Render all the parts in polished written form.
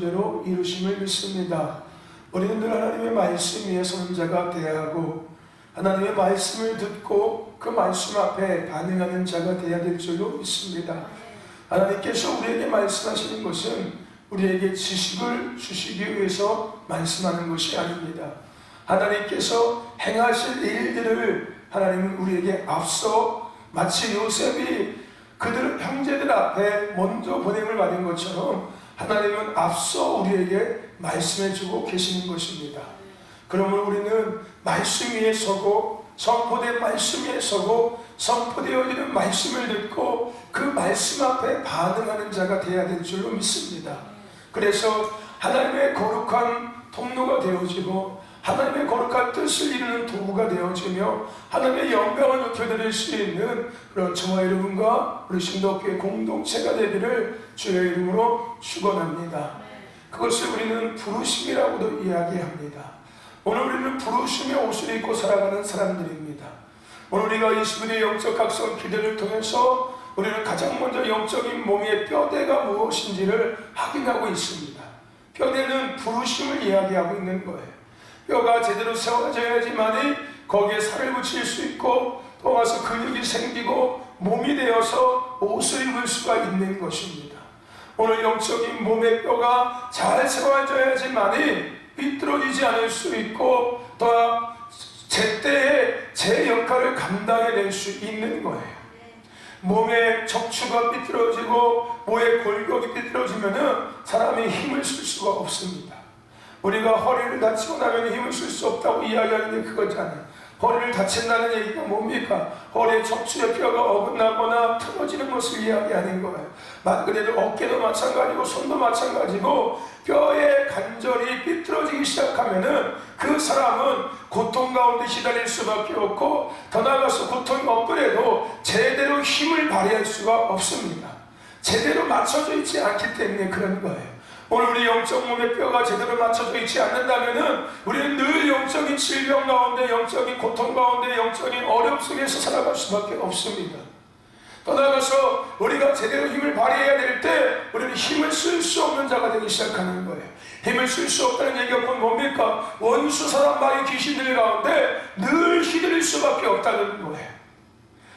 대로 이루심을 믿습니다. 우리는 늘 하나님의 말씀 위에 서는 자가 되어야 하고 하나님의 말씀을 듣고 그 말씀 앞에 반응하는 자가 되어야 될 줄로 믿습니다. 하나님께서 우리에게 말씀하시는 것은 우리에게 지식을 주시기 위해서 말씀하는 것이 아닙니다. 하나님께서 행하실 일들을 하나님은 우리에게 앞서 마치 요셉이 그들 형제들 앞에 먼저 보냄을 받은 것처럼 하나님은 앞서 우리에게 말씀해주고 계시는 것입니다. 그러므로 우리는 말씀 위에 서고 선포된 말씀 위에 서고 선포되어지는 말씀을 듣고 그 말씀 앞에 반응하는 자가 되어야 될 줄로 믿습니다. 그래서 하나님의 거룩한 통로가 되어지고 하나님의 거룩한 뜻을 이루는 도구가 되어지며 하나님의 영광을 높여드릴 수 있는 그런 저와 여러분과 우리 신도교회 공동체가 되기를 주의 이름으로 축원합니다. 그것을 우리는 부르심이라고도 이야기합니다. 오늘 우리는 부르심의 옷을 입고 살아가는 사람들입니다. 오늘 우리가 20일의 영적 각성 기도를 통해서 우리는 가장 먼저 영적인 몸의 뼈대가 무엇인지를 확인하고 있습니다. 뼈대는 부르심을 이야기하고 있는 거예요. 뼈가 제대로 세워져야지만이 거기에 살을 붙일 수 있고 또 와서 근육이 생기고 몸이 되어서 옷을 입을 수가 있는 것입니다. 오늘 영적인 몸의 뼈가 잘 세워져야지만이 삐뚤어지지 않을 수 있고 또 제때에 제 역할을 감당해낼 수 있는 거예요. 몸의 척추가 삐뚤어지고 몸의 골격이 삐뚤어지면은 사람이 힘을 쓸 수가 없습니다. 우리가 허리를 다치고 나면 힘을 쓸 수 없다고 이야기하는데 그거잖아요. 허리를 다친다는 얘기가 뭡니까? 허리의 척추의 뼈가 어긋나거나 틀어지는 것을 이야기하는 거예요. 말 그대로 어깨도 마찬가지고 손도 마찬가지고 뼈의 관절이 삐뚤어지기 시작하면은 그 사람은 고통 가운데 시달릴 수밖에 없고 더 나아가서 고통이 없더라도 제대로 힘을 발휘할 수가 없습니다. 제대로 맞춰져 있지 않기 때문에 그런 거예요. 오늘 우리 영적 몸의 뼈가 제대로 맞춰져 있지 않는다면은 우리는 늘 영적인 질병 가운데, 영적인 고통 가운데, 영적인 어려움 속에서 살아갈 수밖에 없습니다. 더 나아가서 우리가 제대로 힘을 발휘해야 될 때 우리는 힘을 쓸 수 없는 자가 되기 시작하는 거예요. 힘을 쓸 수 없다는 얘기가 뭡니까? 원수 사람과의 귀신들 가운데 늘 휘둘릴 수밖에 없다는 거예요.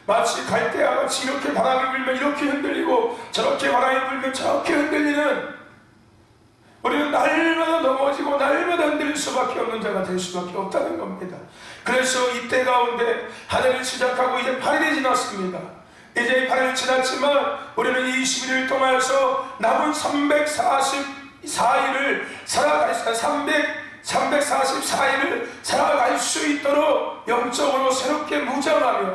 마치 갈대와 같이 이렇게 바람이 불면 이렇게 흔들리고 저렇게 바람이 불면 저렇게 흔들리는 우리는 날마다 넘어지고 날마다 흔들릴 수밖에 없는 자가 될 수밖에 없다는 겁니다. 그래서 이때 가운데 한 해를 시작하고 이제 8일이 지났습니다. 이제 8일 지났지만 우리는 21일 동안에서 남은 344일을 살아갈 수 있도록 영적으로 새롭게 무장하며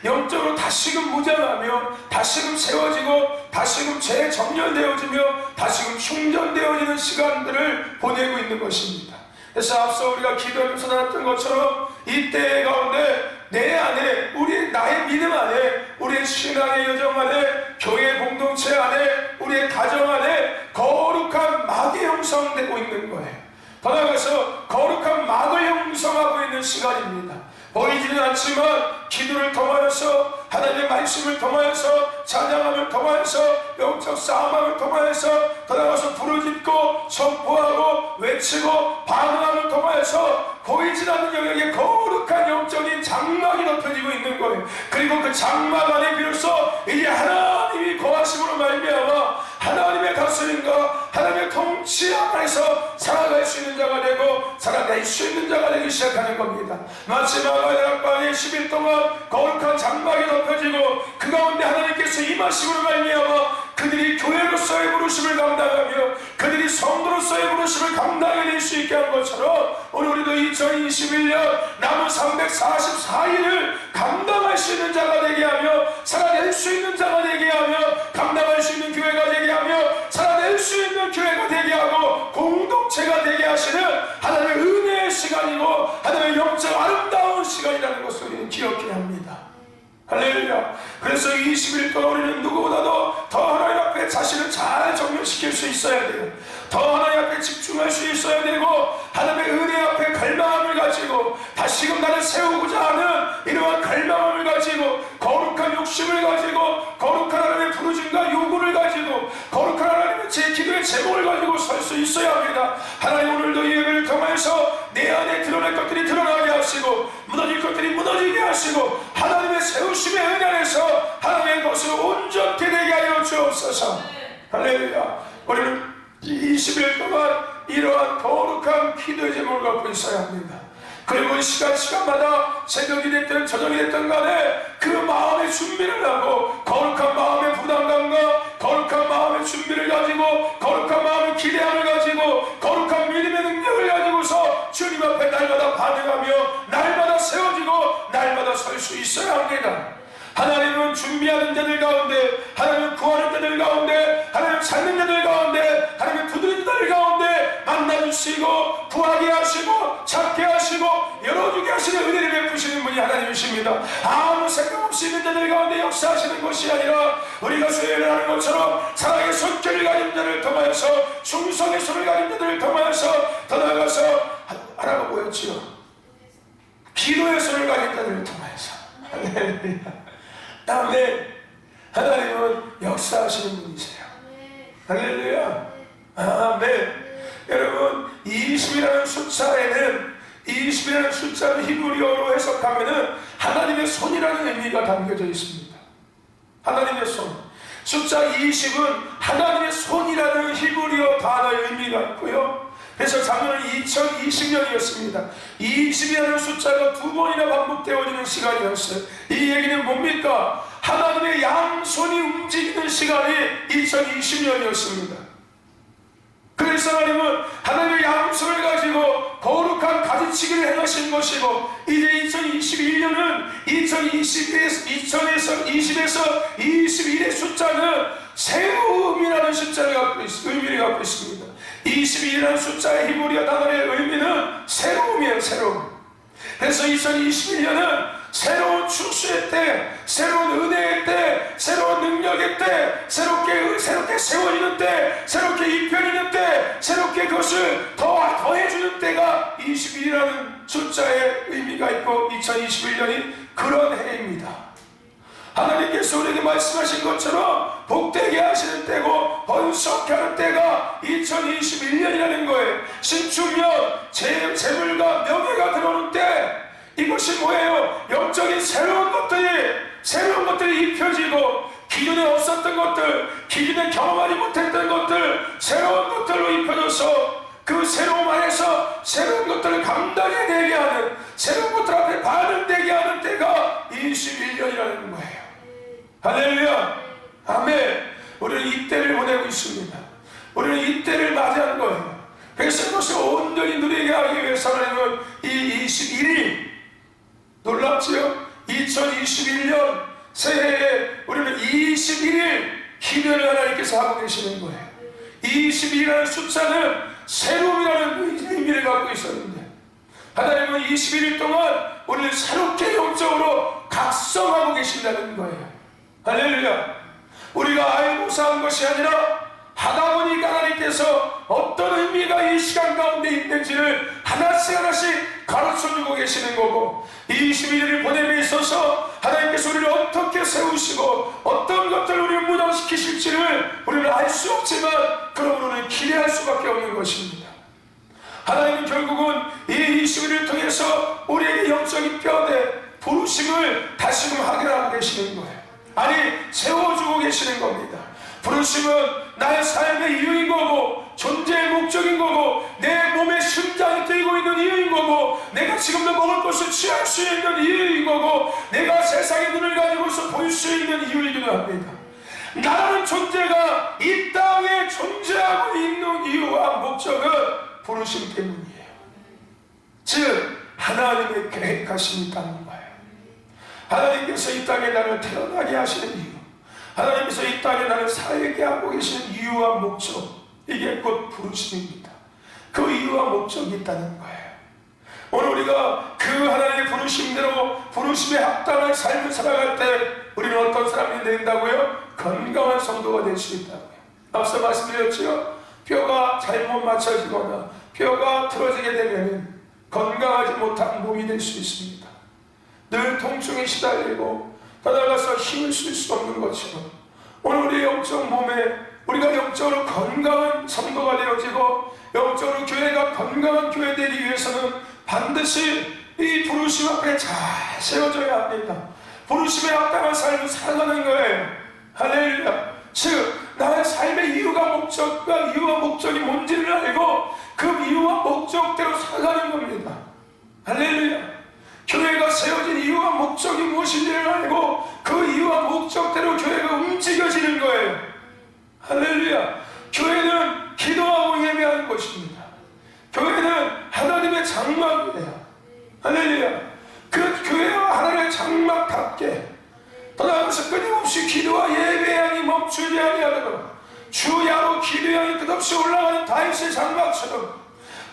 영적으로 다시금 무장하며 다시금 세워지고 다시금 재정렬되어지며 다시금 충전되어지는 시간들을 보내고 있는 것입니다. 그래서 앞서 우리가 기도하면서 나눴던 것처럼 이때 가운데 내 안에 나의 믿음 안에 우리의 신앙의 여정 안에 교회 공동체 안에 우리의 가정 안에 거룩한 막이 형성되고 있는 거예요. 더 나아가서 거룩한 막을 형성하고 있는 시간입니다. 보이지는 않지만 기도를 통하여서 하나님의 말씀을 통하여서 찬양함을 통하여서 영적 싸움을 통하여서 더 나아가서 부르짖고 선포하고 외치고 반응함을 통하여서 보이지 않는 영역에 거룩한 영적인 장막이 높여지고 있는 거예요. 그리고 그 장막 안에 비로소 이제 하나님이 거하심으로 말미암아 하나님의 다스림과 하나님의 통치 안에서 살아갈 수 있는 자가 되고 살아낼 수 있는 자가 되기 시작하는 겁니다. 마지막 아이락방의 10일 동안 거룩한 장막이 높여지고 그 가운데 하나님께서 임하심으로 말미암아 그들이 교회로서의 부르심을 감당하며 그들이 성도로서의 부르심을 감당해낼 수 있게 한 것처럼 오늘 우리도 2021년 남은 344일을 감당할 수 있는 자가 되게 하며 살아낼 수 있는 자가 되게 하며 감당할 수 있는 교회가 되게 하며 살아낼 수 있는 교회가 되게 하고 공동체가 되게 하시는 하나님의 은혜의 시간이고 하나님의 영적 아름다운 시간이라는 것을 우리는 기억해야 합니다. 할렐루야. 그래서 20일 동안 우리는 누구보다도 더 하나님 앞에 자신을 잘 정렬시킬 수 있어야 돼요. 더 하나님 앞에 집중할 수 있어야 되고 하나님의 은혜 앞에 갈망함을 가지고 다시금 나를 세우고자 하는 이러한 갈망함을 가지고 거룩한 욕심을 가지고 거룩한 하나님의 부르심과 요구를 가지고 거룩한 하나님의 제 기도의 제목을 가지고 설 수 있어야 합니다. 하나님, 오늘도 이 예배를 통해서 내 안에 드러날 것들이 드러나게 하시고 무너질 것들이 무너지게 하시고 하나님의 세우심의 은혜 안에서 하나님의 것을 온전케 되게 하여 주옵소서. 할렐루야. 우리는 20일 동안 이러한 거룩한 기도의 제목을 갖고 있어야 합니다. 그리고 시간마다 새벽이 됐든 저녁이 됐든 간에 그 마음의 준비를 하고 거룩한 마음의 부담감과 거룩한 마음의 준비를 가지고 거룩한 마음의 기대함을 가지고 거룩한 믿음의 능력을 가지고서 주님 앞에 날마다 반응하며 날마다 세워지고 날마다 설 수 있어야 합니다. 하나님은 준비하는 자들 가운데, 하나님은 구하는 자들 가운데, 하나님은 찾는 자들 가운데, 하나님은 두드리는 자들 가운데 만나주시고 구하게 하시고 찾게 하시고 열어주게 하시는 은혜를 베푸시는 분이 하나님이십니다. 아무 생각 없이 있는 자들 가운데 역사하시는 것이 아니라 우리가 수요일을 하는 것처럼 사랑의 손길을 가진 자를 통하여서 충성의 손을 가진 자들을 통하여서 더 나아가서 하나가 뭐였지요? 기도의 손을 가진 자들을 통하여서 할렐루야. 아멘. 하나님은 역사하시는 분이세요. 할렐루야. 아멘. 여러분, 20이라는 숫자에는 20이라는 숫자를 히브리어로 해석하면은 하나님의 손이라는 의미가 담겨져 있습니다. 하나님의 손. 숫자 20은 하나님의 손이라는 히브리어 단어의 의미가 있고요. 그래서 작년은 2020년이었습니다. 20이라는 숫자가 2번이나 반복되어지는 시간이었어요. 이 얘기는 뭡니까? 하나님의 양손이 움직이는 시간이 2020년이었습니다. 그래서 하나님은 하나님의 양손을 가지고 거룩한 가지치기를 행하신 것이고, 이제 2021년은 2020에서 21의 숫자는 세움이라는 숫자를 의미를 갖고 있습니다. 21이라는 숫자의 히브리어 단어의 의미는 새로움이에요. 새로움. 그래서 2021년은 새로운 추수의 때, 새로운 은혜의 때, 새로운 능력의 때, 새롭게 세워지는 때, 새롭게 입혀지는 때, 새롭게 그것을 더해주는 때가 21이라는 숫자의 의미가 있고 2021년이 그런 해입니다. 하나님께서 우리에게 말씀하신 것처럼 복되게 하시는 때고 번성케 하는 때가 2021년이라는 거예요. 신축년, 재물과 명예가 들어오는 때, 이것이 뭐예요? 영적인 새로운 것들이 입혀지고 기존에 없었던 것들, 기존에 경험하지 못했던 것들, 새로운 것들로 입혀져서 그 새로움 안에서 새로운 것들을 감당해내게 하는, 새로운 것들 앞에 반응되게 하는 때가 21년이라는 거예요. 할렐루야. 아멘. 우리는 이 때를 보내고 있습니다. 우리는 이 때를 맞이한 거예요. 그래서 이것을 온전히 누리게 하기 위해서 하나님은 이 21일, 놀랍지요? 2021년 새해에 우리는 21일 기도를 하나님께서 하고 계시는 거예요. 21이라는 숫자는 새로움이라는 의미를 갖고 있었는데, 하나님은 21일 동안 우리를 새롭게 영적으로 각성하고 계신다는 거예요. 할렐루야. 우리가 알고 산 것이 아니라 하다 보니까 하나님께서 어떤 의미가 이 시간 가운데 있는지를 하나씩 가르쳐주고 계시는 거고, 이 21일을 보냄에 있어서 하나님께서 우리를 어떻게 세우시고 어떤 것들을 우리를 무장시키실지를 우리는 알 수 없지만, 그러므로 우리는 기대할 수밖에 없는 것입니다. 하나님은 결국은 이 21일을 통해서 우리에게 영적인 뼈대 부르심을 다시금 확인하고 계시는 거예요. 아니, 세워주고 계시는 겁니다. 부르심은 나의 삶의 이유인 거고, 존재의 목적인 거고, 내 몸에 심장이 뛰고 있는 이유인 거고, 내가 지금도 먹을 것을 취할 수 있는 이유인 거고, 내가 세상의 눈을 가지고서 볼 수 있는 이유이기도 합니다. 나라는 존재가 이 땅에 존재하고 있는 이유와 목적은 부르심 때문이에요. 즉 하나님의 계획하심이 있다는 거예요. 하나님께서 이 땅에 나를 태어나게 하시는 이유, 하나님께서 이 땅에 나를 살게 하고 계시는 이유와 목적, 이게 곧 부르심입니다. 그 이유와 목적이 있다는 거예요. 오늘 우리가 그 하나님의 부르심대로 부르심에 합당한 삶을 살아갈 때 우리는 어떤 사람이 된다고요? 건강한 성도가 될 수 있다고요. 앞서 말씀드렸죠? 뼈가 잘못 맞춰지거나 뼈가 틀어지게 되면 건강하지 못한 몸이 될 수 있습니다. 늘 통증에 시달리고 나아가서 힘을 쓸 수 없는 것처럼, 오늘 우리의 영적 몸에 우리가 영적으로 건강한 성도가 되어지고 건강한 교회 되기 위해서는 반드시 이 부르심 앞에 잘 세워져야 합니다. 부르심에 합당한 삶을 살아가는 거예요. 할렐루야. 즉 나의 삶의 이유가 목적이 뭔지를 알고 그 이유와 목적대로 살아가는 겁니다. 할렐루야. 교회가 세워진 이유와 목적이 무엇인지를 알고 그 이유와 목적대로 교회가 움직여지는 거예요. 할렐루야. 교회는 기도하고 예배하는 것입니다. 교회는 하나님의 장막이에요. 할렐루야. 그 교회와 하나님의 장막답게 떠나면서 끊임없이 기도와 예배양이 멈추지 아니하도록 주야로 기도양이 끝없이 올라가는 다윗의 장막처럼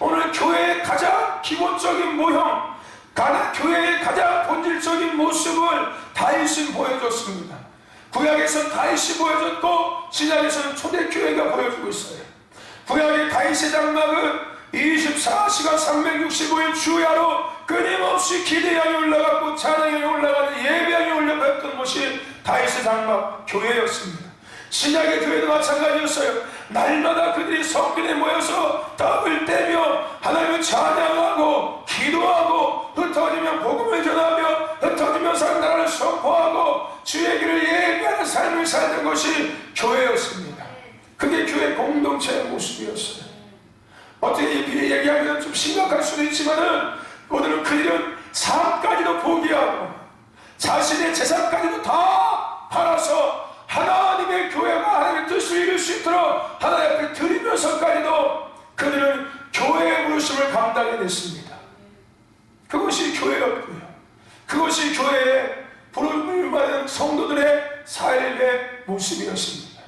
오늘 교회의 가장 기본적인 모형, 교회의 가장 본질적인 모습을 다윗은 보여줬습니다. 구약에서는 다윗이 보여줬고 신약에서는 초대교회가 보여주고 있어요. 구약의 다윗의 장막은 24시간 365일 주야로 끊임없이 기대양이 올라갔고 찬양이 올라가는 예배양이 올라갔던 곳이 다윗의 장막 교회였습니다. 신약의 교회도 마찬가지였어요. 날마다 그들이 성전에 모여서 떡을 떼며 하나님을 찬양하고 기도하고 흩어지면 복음을 전하며 흩어지면서 나라를 선포하고 주의 길을 예배하는 삶을 살던 것이 교회였습니다. 그게 교회 공동체의 모습이었어요. 어떻게 얘기하면 좀 심각할 수도 있지만은 오늘은 그들은 삶까지도 포기하고 자신의 재산까지도 다 팔아서 하나님의 교회가 하나님의 뜻을 이룰 수 있도록 하나님 앞에 드리면서까지도 그들은 교회의 부르심을 감당해냈습니다. 그것이 교회였고요. 그것이 교회의 부름을 받은 성도들의 삶의 모습이었습니다.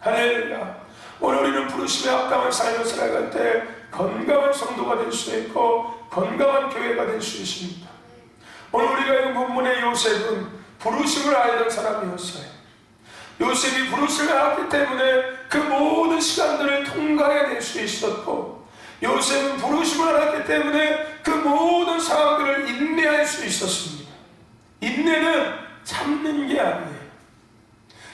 할렐루야. 오늘 우리는 부르심에 합당한 삶을 살아갈 때 건강한 성도가 될 수 있고 건강한 교회가 될 수 있습니다. 오늘 우리가 읽은 본문의 요셉은 부르심을 알던 사람이었어요. 요셉이 부르심을 알았기 때문에 그 모든 시간들을 통과해낼 수 있었고 요셉은 부르심을 알았기 때문에 그 모든 상황들을 인내할 수 있었습니다. 인내는 참는 게 아니에요.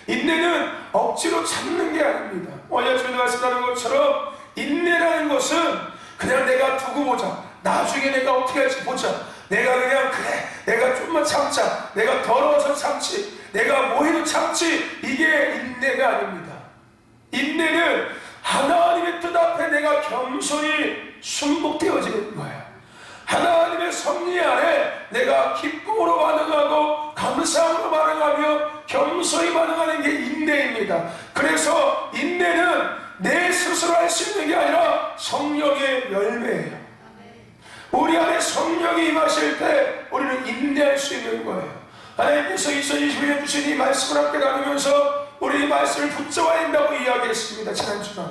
인내는 억지로 참는 게 아닙니다. 어제 주님 말씀하는 것처럼 인내라는 것은 그냥 내가 두고 보자, 나중에 내가 어떻게 할지 보자, 내가 그냥 그래 내가 좀만 참자, 내가 더러워서 참지, 내가 뭐 해도 참지, 이게 인내가 아닙니다. 인내는 하나님의 뜻 앞에 내가 겸손히 순복되어지는 거예요. 하나님의 섭리 안에 내가 기쁨으로 반응하고 감사함으로 반응하며 겸손히 반응하는 게 인내입니다. 그래서 인내는 내 스스로 할 수 있는 게 아니라 성령의 열매예요. 우리 안에 성령이 임하실 때 우리는 인내할 수 있는 거예요. 하나님께서 2021년 주신 이 말씀을 함께 나누면서 우리 이 말씀을 붙잡아야 된다고 이야기했습니다. 지난 주간에.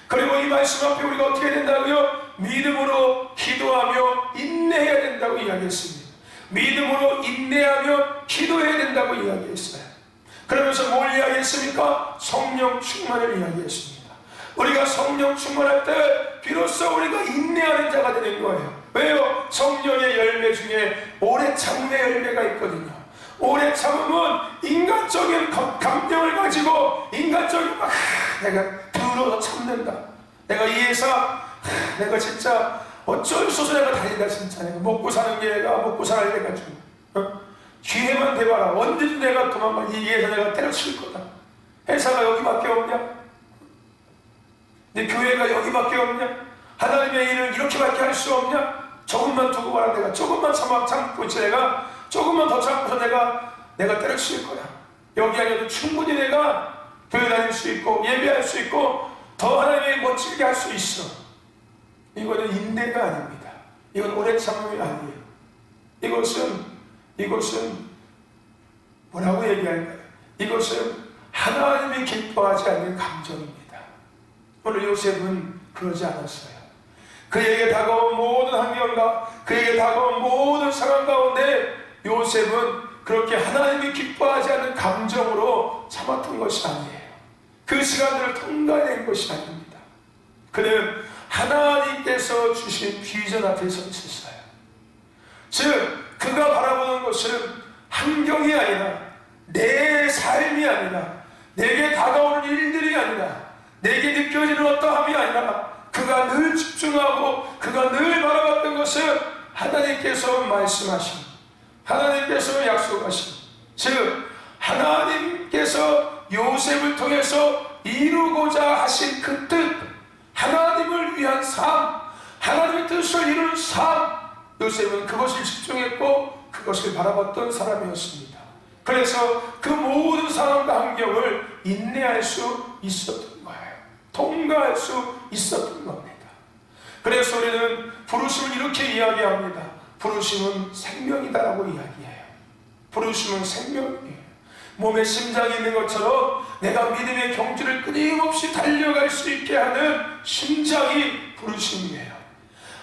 그리고 이 말씀 앞에 우리가 어떻게 해야 된다고요? 믿음으로 기도하며 인내해야 된다고 이야기했습니다. 믿음으로 인내하며 기도해야 된다고 이야기했어요. 그러면서 뭘 이야기했습니까? 성령 충만을 이야기했습니다. 우리가 성령 충만할 때 비로소 우리가 인내하는 자가 되는 거예요. 왜요? 성령의 열매 중에 오래 참음의 열매가 있거든요. 오래 참음은 인간적인 감정을 가지고 인간적인 내가 더러워서 참는다. 내가 이 회사 내가 진짜 어쩔 수 없어 내가 다닌다. 진짜 내가 먹고 사는 게 내가 먹고 살아야 돼가지고 기회만 대봐라. 언제든 내가 도망가. 이 회사 내가 때려칠 거다. 회사가 여기밖에 없냐? 내 교회가 여기밖에 없냐? 하나님의 일을 이렇게밖에 할 수 없냐? 조금만 두고 봐라. 내가 조금만 참고 있지. 내가 조금만 더 참고서 내가 때려칠 거야. 여기 아니어도 충분히 내가 교회 다닐 수 있고 예배할 수 있고 더 하나님의 멋지게 할 수 있어. 이거는 인내가 아닙니다. 이건 오래 참음이 아니에요. 이것은 뭐라고 얘기할까요? 이것은 하나님이 기뻐하지 않는 감정입니다. 오늘 요셉은 그러지 않았어요. 그에게 다가온 모든 환경과 그에게 다가온 모든 상황 가운데 요셉은 그렇게 하나님이 기뻐하지 않는 감정으로 참았던 것이 아니에요. 그 시간들을 통과해낸 것이 아닙니다. 그는 하나님께서 주신 비전 앞에 서 있었어요. 즉 그가 바라보는 것은 환경이 아니라 내 삶이 아니라 내게 다가오는 일들이 아니라 내게 느껴지는 어떠함이 아니라 그가 그가 늘 집중하고 그가 늘 바라봤던 것은 하나님께서 말씀하신, 하나님께서 약속하신, 즉 하나님께서 요셉을 통해서 이루고자 하신 그 뜻, 하나님을 위한 삶, 하나님의 뜻을 이루는 삶, 요셉은 그것을 집중했고 그것을 바라봤던 사람이었습니다. 그래서 그 모든 상황과 환경을 인내할 수 있었던 거예요. 통과할 수 있었던 겁니다. 그래서 우리는 부르심을 이렇게 이야기합니다. 부르심은 생명이다라고 이야기해요. 부르심은 생명이에요. 몸에 심장이 있는 것처럼 내가 믿음의 경주를 끊임없이 달려갈 수 있게 하는 심장이 부르심이에요.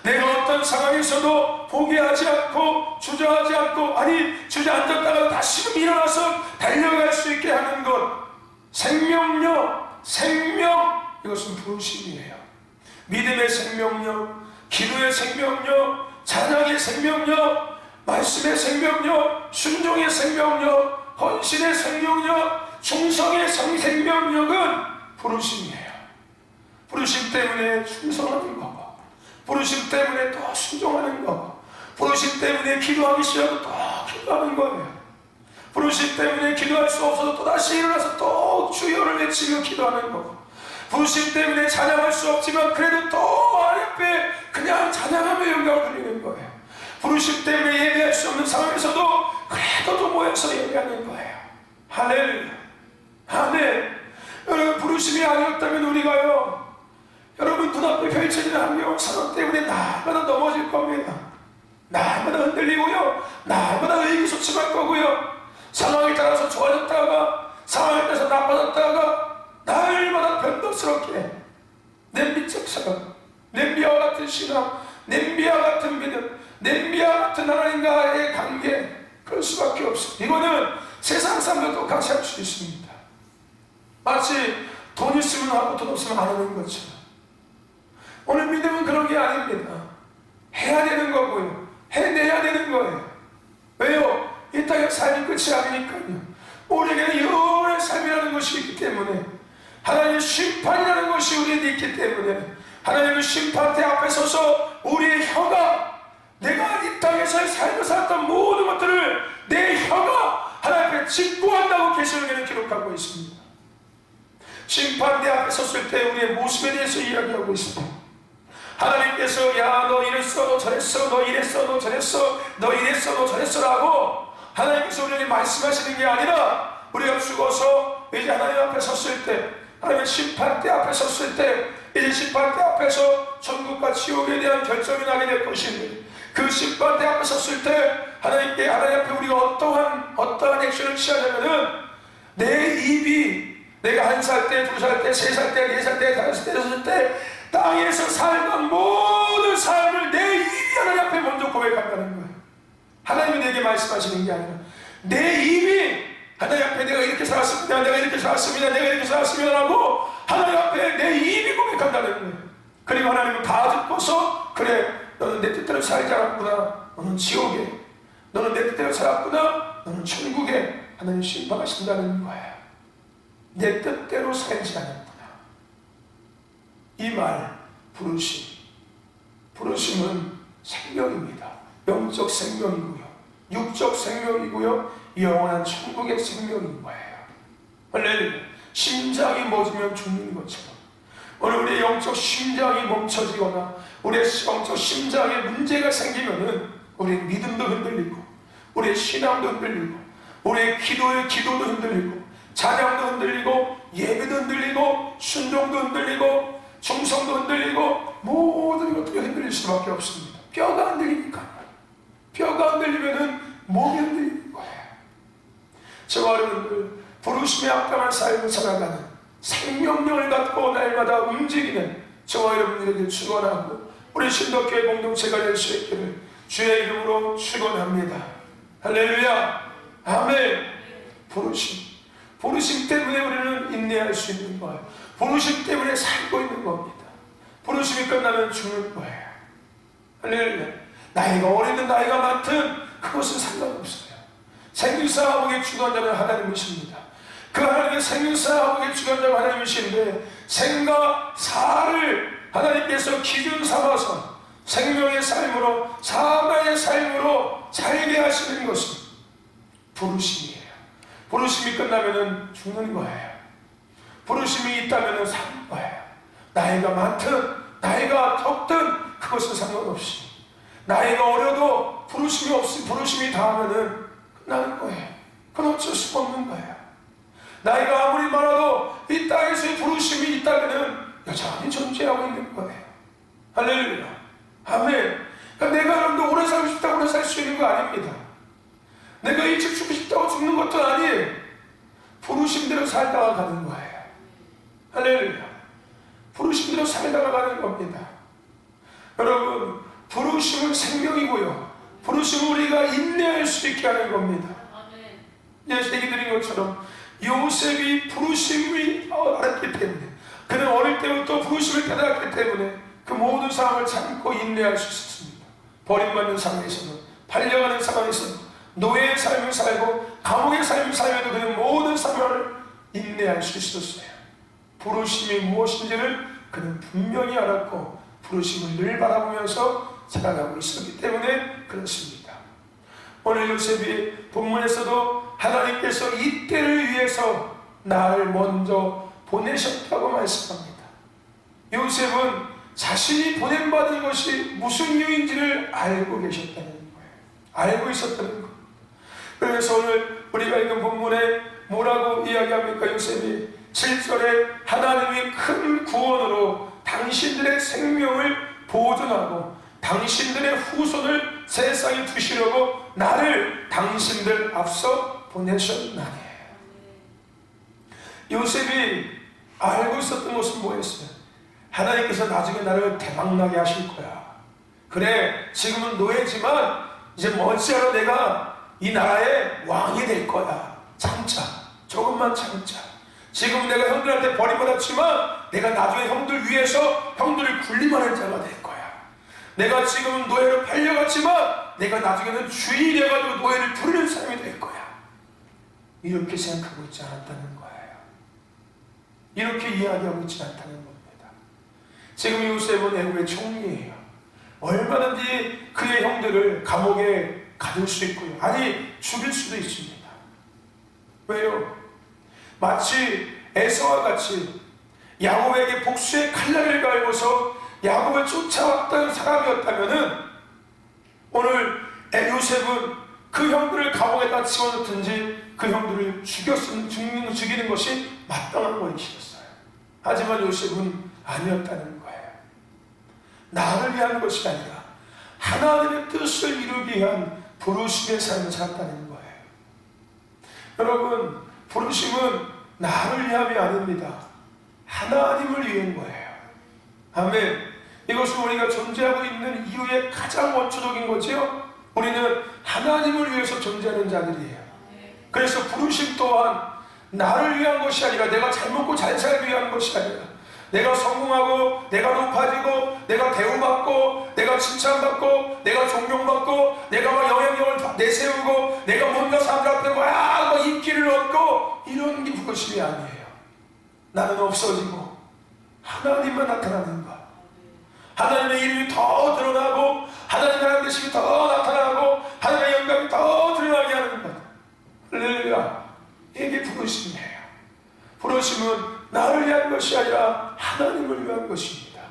내가 어떤 상황에서도 포기하지 않고 주저하지 않고, 아니 주저앉았다가 다시금 일어나서 달려갈 수 있게 하는 것, 생명력, 생명, 이것은 부르심이에요. 믿음의 생명력, 기도의 생명력, 찬양의 생명력, 말씀의 생명력, 순종의 생명력, 헌신의 생명력, 충성의 생명력은 부르심이에요. 부르심 때문에 충성하는 거고, 부르심 때문에 또 순종하는 거고, 부르심 때문에 기도하기 싫어도 또 기도하는 거예요. 부르심 때문에 기도할 수 없어도 또다시 일어나서 또 주여를 외치며 기도하는 거고, 부르심 때문에 찬양할 수 없지만 그래도 또 하나님 앞에 그냥 찬양하며 영광을 돌리는 거예요. 부르심 때문에 예배할 수 없는 상황에서도 그래도 또 모여서 예배하는 거예요. 할렐루야, 아멘. 여러분, 부르심이 아니었다면 우리가요, 여러분 눈앞에 펼쳐지는 환경 상황 때문에 날마다 넘어질 겁니다. 날마다 흔들리고요, 날마다 의기소침할 거고요, 상황에 따라서 좋아졌다가 상황에 따라서 나빠졌다가 날마다 변덕스럽게 냄비처럼, 냄비와 같은 신앙, 냄비와 같은 믿음, 냄비와 같은 하나님과의 관계, 그럴 수밖에 없어요. 이거는 세상 사람들도 똑같이 할 수 있습니다. 마치 돈 있으면 하고 돈 없으면 안 하는 것처럼. 오늘 믿음은 그런 게 아닙니다. 해야 되는 거고요, 해내야 되는 거예요. 왜요? 이 땅의 삶이 끝이 아니니까요. 우리에게는 영원의 삶이라는 것이 있기 때문에, 하나님의 심판이라는 것이 우리에게 있기 때문에, 하나님의 심판대 앞에 서서 우리의 혀가, 내가 이 땅에서 살고 살았던 모든 것들을 내 혀가 하나님 앞에 직구한다고 계시록에는 기록하고 있습니다. 심판대 앞에 섰을 때 우리의 모습에 대해서 이야기하고 있습니다. 하나님께서 야 너 이랬어, 너 저랬어, 너 이랬어, 너 저랬어, 너 이랬어, 너 저랬어 라고 하나님께서 우리에게 말씀하시는 게 아니라, 우리가 죽어서 이제 하나님 앞에 섰을 때, 하나님의 심판대 앞에 섰을 때, 이제 심판대 앞에서 천국과 지옥에 대한 결정이 나게 될 것인데, 그 심판대 앞에 섰을 때 하나님 앞에 우리가 어떠한 액션을 취하냐면은, 내 입이, 내가 1살 때, 2살 때, 3살 때, 4살 때, 5살 때, 6살 때 땅에서 살던 모든 삶을 내 입이 하나님 앞에 먼저 고백한다는 거예요. 하나님이 내게 말씀하시는 게 아니라 내 입이 하나님 앞에 내가 이렇게 살았습니다, 내가 이렇게 살았습니다, 내가 이렇게 살았습니다 라고 하나님 앞에 내 입이 고백한다는 거예요. 그리고 하나님은 다 듣고서, 그래 너는 내 뜻대로 살지 않았구나, 너는 지옥에, 너는 내 뜻대로 살았구나, 너는 천국에, 하나님 심판하신다는 거예요. 내 뜻대로 살지 않았구나. 이 말, 부르심, 부르심은 생명입니다. 영적 생명이고요, 육적 생명이고요, 영원한 천국의 생명인 거예요. 할렐루야. 심장이 멎으면 죽는 것처럼, 오늘 우리의 영적 심장이 멈춰지거나 우리의 영적 심장에 문제가 생기면은 우리의 믿음도 흔들리고, 우리의 신앙도 흔들리고, 우리의 기도도 흔들리고, 찬양도 흔들리고, 예배도 흔들리고, 순종도 흔들리고, 충성도 흔들리고, 모든 것들이 흔들릴 수밖에 없습니다. 뼈가 흔들리니까. 뼈가 흔들리면은 몸이 흔들리는 거예요. 저와 여러분들, 부르심에 합당한 삶을 살아가는 생명력을 갖고 날마다 움직이는 저와 여러분들에게 축원하고, 우리 신덕교회 공동체가 될 수 있기를 주의 이름으로 축원합니다. 할렐루야, 아멘. 부르심 때문에 우리는 인내할 수 있는 거예요. 부르심 때문에 살고 있는 겁니다. 부르심이 끝나면 죽는 거예요. 할렐루야. 나이가 어리든 나이가 많든 그것은 상관없어요. 생육사하고의 주관자는 하나님이십니다. 그 하나님의 생육사하고의 주관자가 하나님이신데, 생과 사를 하나님께서 기준 삼아서 생명의 삶으로, 사망의 삶으로 살게 하시는 것은 부르심이에요. 부르심이 끝나면은 죽는 거예요. 부르심이 있다면은 사는 거예요. 나이가 많든 나이가 적든 그것은 상관없이, 나이가 어려도 부르심이 닿으면은 끝나는 거예요. 그건 어쩔 수가 없는 거예요. 나이가 아무리 많아도 이 땅에서의 부르심이 있다면은 여전히 존재하고 있는 거예요. 할렐루야. 아멘. 그러니까 내가 여러분도 오래 살고 싶다고 오래 살 수 있는 거 아닙니다. 내가 일찍 죽고 싶다고 죽는 것도 아니에요. 부르심대로 살다가 가는 거예요. 할렐루야. 부르심대로 살다가 가는 겁니다. 여러분, 부르심은 생명이고요, 부르심은 우리가 인내할 수 있게 하는 겁니다. 얘기 드린 것처럼 요셉이 부르심을 알았기 때문에, 그는 어릴 때부터 부르심을 깨달았기 때문에 그 모든 상황을 참고 인내할 수 있었습니다. 버림받는 상황에서는, 팔려가는 상황에서는, 노예의 삶을 살고 감옥의 삶을 살면서 그는 모든 상황을 인내할 수 있었어요. 부르심이 무엇인지를 그는 분명히 알았고 부르심을 늘 바라보면서 살아가고 있었기 때문에 그렇습니다. 오늘 요셉이 본문에서도 하나님께서 이 때를 위해서 나를 먼저 보내셨다고 말씀합니다. 요셉은 자신이 보냄받은 것이 무슨 이유인지를 알고 계셨다는 거예요. 알고 있었다는 거예요. 그래서 오늘 우리가 읽은 본문에 뭐라고 이야기합니까? 요셉이 7절에 하나님이 큰 구원으로 당신들의 생명을 보존하고 당신들의 후손을 세상에 두시려고 나를 당신들 앞서 보내셨나니. 요셉이 알고 있었던 것은 뭐였어요? 하나님께서 나중에 나를 대박나게 하실 거야. 그래, 지금은 노예지만 이제 머지않아 내가 이 나라의 왕이 될 거야. 참자, 조금만 참자. 지금 내가 형들한테 버림받았지만 내가 나중에 형들 위해서 형들을 군림하는 자가 될 거야. 내가 지금은 노예로 팔려갔지만 내가 나중에는 주인이 돼가지고 노예를 부르는 사람이 될 거야. 이렇게 생각하고 있지 않았다는 거예요. 이렇게 이야기하고 있지 않다는 겁니다. 지금 요셉은 애국의 총리예요. 얼마든지 그의 형들을 감옥에 가둘 수 있고요, 아니 죽일 수도 있습니다. 왜요? 마치 에서와 같이 야곱에게 복수의 칼날을 갈고서 야곱을 쫓아왔던 사람이었다면은 오늘 요셉은 그 형들을 감옥에다 집어넣든지 그 형들을 죽이는 것이 마땅한 것이었어요. 하지만 요셉은 아니었다는 거예요. 나를 위한 것이 아니라 하나님의 뜻을 이루기 위한 부르심의 삶을 살았다는 거예요. 여러분, 부르심은 나를 위함이 아닙니다. 하나님을 위한 거예요. 아멘. 이것은 우리가 존재하고 있는 이유의 가장 원초적인 거지요. 우리는 하나님을 위해서 존재하는 자들이에요. 그래서 부르심 또한 나를 위한 것이 아니라, 내가 잘 먹고 잘 살기 위한 것이 아니라, 내가 성공하고 내가 높아지고 내가 대우받고 내가 칭찬받고 내가 존경받고 내가 막 영향력을 내세우고 내가 뭔가 사람들 앞에 막 인기를 얻고 이런 게 부르심이 아니에요. 나는 없어지고 하나님만 나타나는 것, 하나님의 이름이 더 드러나고 하나님의 하나님의 더 나타나고 하나님의 영광이 더 드러나게 하는 것. 할렐루야. 이게 부르심이에요. 부르심은 나를 위한 것이 아니라 하나님을 위한 것입니다.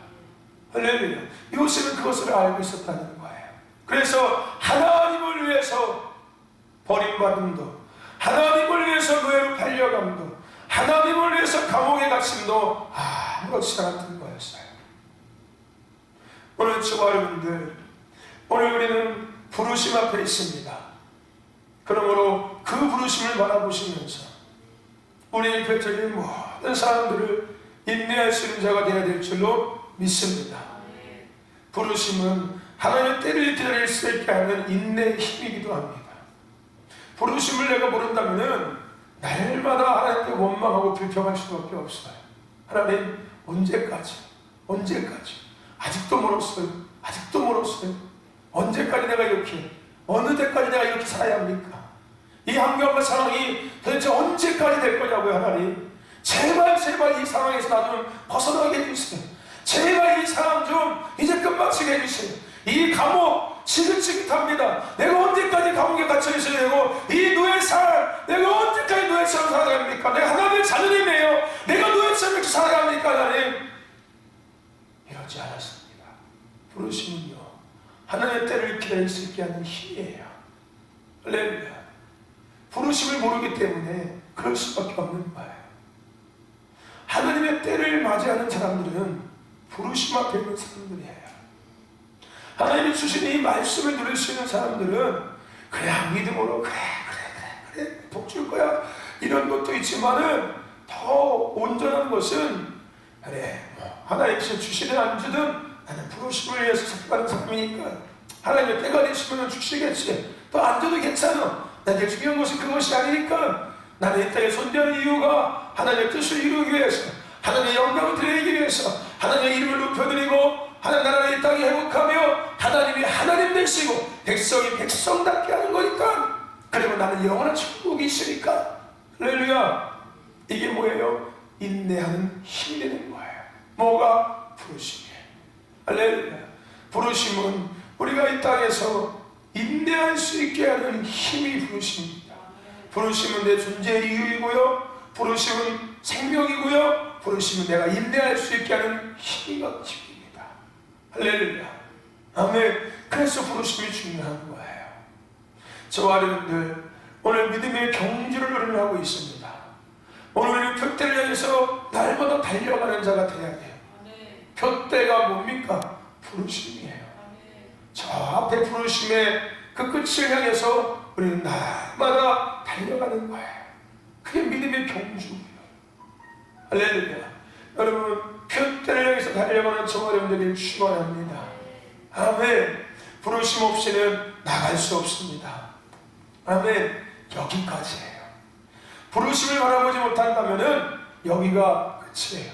할렐루야. 요셉은 그것을 알고 있었다는 거예요. 그래서 하나님을 위해서 버림받음도, 하나님을 위해서 노예로 팔려감도, 하나님을 위해서 감옥에 갇힘도 아무렇지 않았던 거였어요. 오늘 저와 여러분들, 오늘 우리는 부르심 앞에 있습니다. 그러므로 그 부르심을 바라보시면서 우리의 펼쳐진 모든 사람들을 인내할 수 있는 자가 되어야 될 줄로 믿습니다. 부르심은 하나님의 때를 기다릴 수 있게 하는 인내의 힘이기도 합니다. 부르심을 내가 모른다면 날마다 하나님께 원망하고 불평할 수밖에 없어요. 하나님, 언제까지 아직도 멀었어요. 언제까지 내가 이렇게, 어느 때까지 내가 이렇게 살아야 합니까? 이 환경과 상황이 도대체 언제까지 될 거냐고요. 하나님, 제발 이 상황에서 나 좀 벗어나게 해주세요. 제발 이 사람 좀 이제 끝마치게 해주세요. 이 감옥 지긋지긋합니다. 내가 언제까지 감옥에 갇혀 있어야 되고, 이 노예살 내가 언제까지 노예처럼 살아갑니까? 내가 하나님의 자녀님이에요. 내가 노예처럼 이렇게 살아갑니까? 하나님, 이러지 않았습니다. 부르심은요, 하나님의 때를 기다릴 수 있게 하는 힘이에요. 할렐루야. 부르심을 모르기 때문에 그럴 수밖에 없는 거예요. 하나님의 때를 맞이하는 사람들은 부르심 앞에 있는 사람들이에요. 하나님이 주신 이 말씀을 누릴 수 있는 사람들은 그냥 믿음으로 그래 복 줄 거야 이런 것도 있지만은, 더 온전한 것은 그래 하나님께서 주시든 안 주든 나는 부르심을 위해서 살아가는 사람이니까 하나님의 때가 되시면 주시겠지, 또 안 줘도 괜찮아, 나에게 중요한 것은 그것이 아니니까 나는 이 땅에 존재하는 이유가 하나님의 뜻을 이루기 위해서, 하나님의 영광을 드리기 위해서, 하나님의 이름을 높여드리고 하나님 나라를 이 땅에 회복하며 하나님이 하나님 되시고 백성이 백성답게 하는 거니까, 그리고 나는 영원한 천국이 있으니까. 할렐루야. 이게 뭐예요? 인내하는 힘이 되는 거예요. 뭐가? 부르심이에요. 할렐루야. 부르심은 우리가 이 땅에서 인내할 수 있게 하는 힘이 부르심입니다. 부르심은 내 존재의 이유이고요, 부르심은 생명이고요, 부르심은 내가 인내할 수 있게 하는 힘입니다. 할렐루야. 아멘. 그래서 부르심이 중요한 거예요. 저와 여러분들, 오늘 믿음의 경주를 우리는 있습니다. 오늘 우리는 표대를 향해서 날마다 달려가는 자가 돼야 돼요. 표대가 뭡니까? 부르심이에요. 저 앞에 부르심의 그 끝을 향해서 우리는 날마다 달려가는 거예요. 그게 믿음의 경주예요. 할렐루야. 여러분, 표대를 향해서 달려가는 저와 여러분들이 축원합니다. 아멘. 부르심 없이는 나갈 수 없습니다. 아멘. 여기까지예요. 부르심을 바라보지 못한다면은 여기가 끝이에요.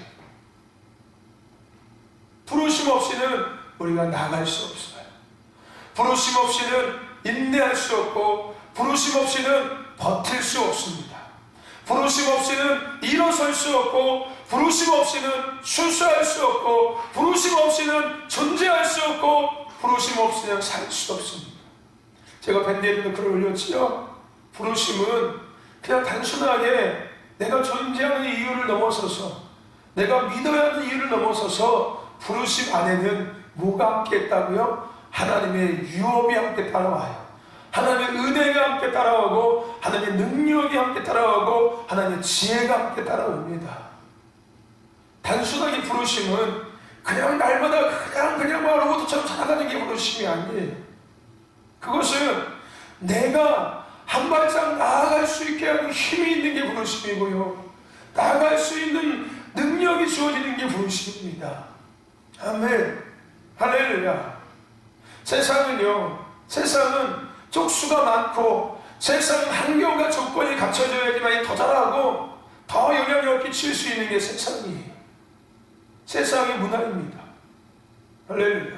부르심 없이는 우리가 나갈 수 없어요. 부르심 없이는 인내할 수 없고, 부르심 없이는 버틸 수 없습니다. 부르심 없이는 일어설 수 없고, 부르심 없이는 출세할 수 없고, 부르심 없이는 존재할 수 없고, 부르심 없이는 살 수 없습니다. 제가 밴드에도 글을 올렸지요. 부르심은 그냥 단순하게 내가 존재하는 이유를 넘어서서, 내가 믿어야 하는 이유를 넘어서서 부르심 안에는 뭐가 함께 있다고요? 하나님의 유업이 함께 따라와요. 하나님의 은혜가 함께 따라오고, 하나님의 능력이 함께 따라오고, 하나님의 지혜가 함께 따라옵니다. 단순하게 부르심은 그냥 날마다 그냥 로봇처럼 살아가는 게 부르심이 아니에요. 그것은 내가 한 발짝 나아갈 수 있게 하는 힘이 있는 게 부르심이고요, 나아갈 수 있는 능력이 주어지는 게 부르심입니다. 아멘. 할렐루야. 세상은 족수가 많고, 세상은 환경과 조건이 갖춰져야지만 더 잘하고 더 영향력을 끼칠 수 있는 게 세상이에요. 세상의 문화입니다. 할렐루야.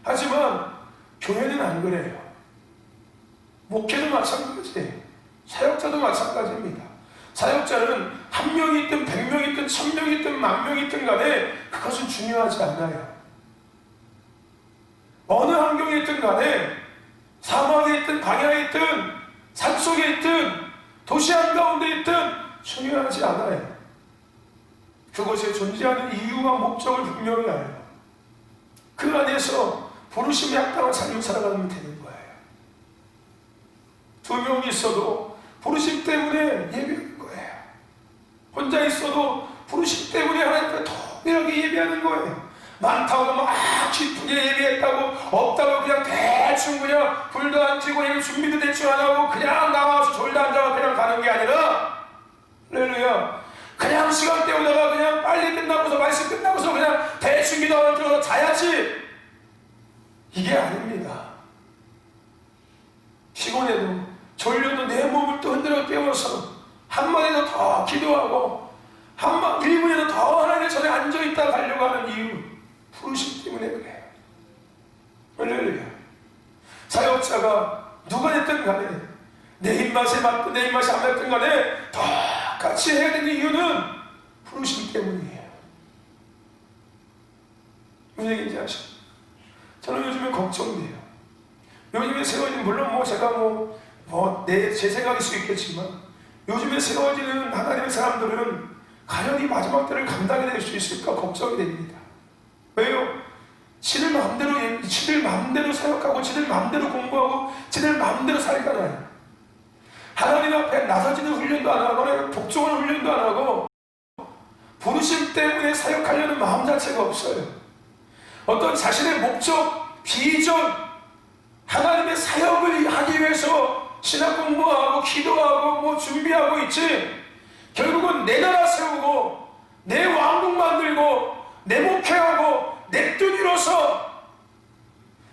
하지만 교회는 안 그래요. 목회도 마찬가지예요. 사역자도 마찬가지입니다. 사역자는 한 명이 있든 100명이 있든 1000명이 있든 10,000명이 있든 간에 그것은 중요하지 않아요. 어느 환경에 있든 간에, 사막에 있든 광야에 있든 산속에 있든 도시 한가운데 있든 중요하지 않아요. 그것에 존재하는 이유와 목적을 분명히 알아요. 그 안에서 부르심에 합당한 삶을 살아가면 되는 거예요. 2명이 있어도 부르심 때문에 예배하는 거예요. 혼자 있어도 부르심 때문에 하나님께 통일하게 예배하는 거예요. 많다고 막 기쁘게 예배했다고, 없다고 그냥 대충 그냥 불도 안 지고 준비도 대충 안 하고 그냥 나와서 졸도 앉아서 그냥 가는 게 아니라, 할렐루야, 그냥 시간 때우다가 그냥 빨리 끝나고서 말씀 끝나고서 그냥 대충 기도하면 들어서 자야지, 이게 아닙니다. 피곤해도 졸려도 내 몸을 또 흔들어 깨워서 한마디도 더 기도하고 1분이라도 더 하나님의 전에 앉아있다 가려고 하는 이유, 부르심 때문에 그래요. 할렐루야. 사역자가 누가 됐든 간에, 내 입맛에 맞든 내 입맛이 안 맞든 간에 똑같이 해야 되는 이유는 부르심 때문이에요. 무슨 얘기인지 아시죠? 저는 요즘에 걱정돼요. 요즘에 세워지는, 물론 뭐 제가 제 생각일 수 있겠지만, 요즘에 세워지는 하나님의 사람들은 과연 이 마지막 때를 감당해낼 수 있을까 걱정이 됩니다. 왜요? 지들 마음대로 사역하고, 지들 마음대로 공부하고, 지들 마음대로 살잖아요. 하나님 앞에 나서지는 훈련도 안 하고, 복종하는 훈련도 안 하고, 부르심 때문에 사역하려는 마음 자체가 없어요. 어떤 자신의 목적, 비전, 하나님의 사역을 하기 위해서 신학 공부하고 기도하고 준비하고 있지, 결국은 내 나라 세우고 내 왕국 만들고 내 목회하고 내 뜻 이뤄서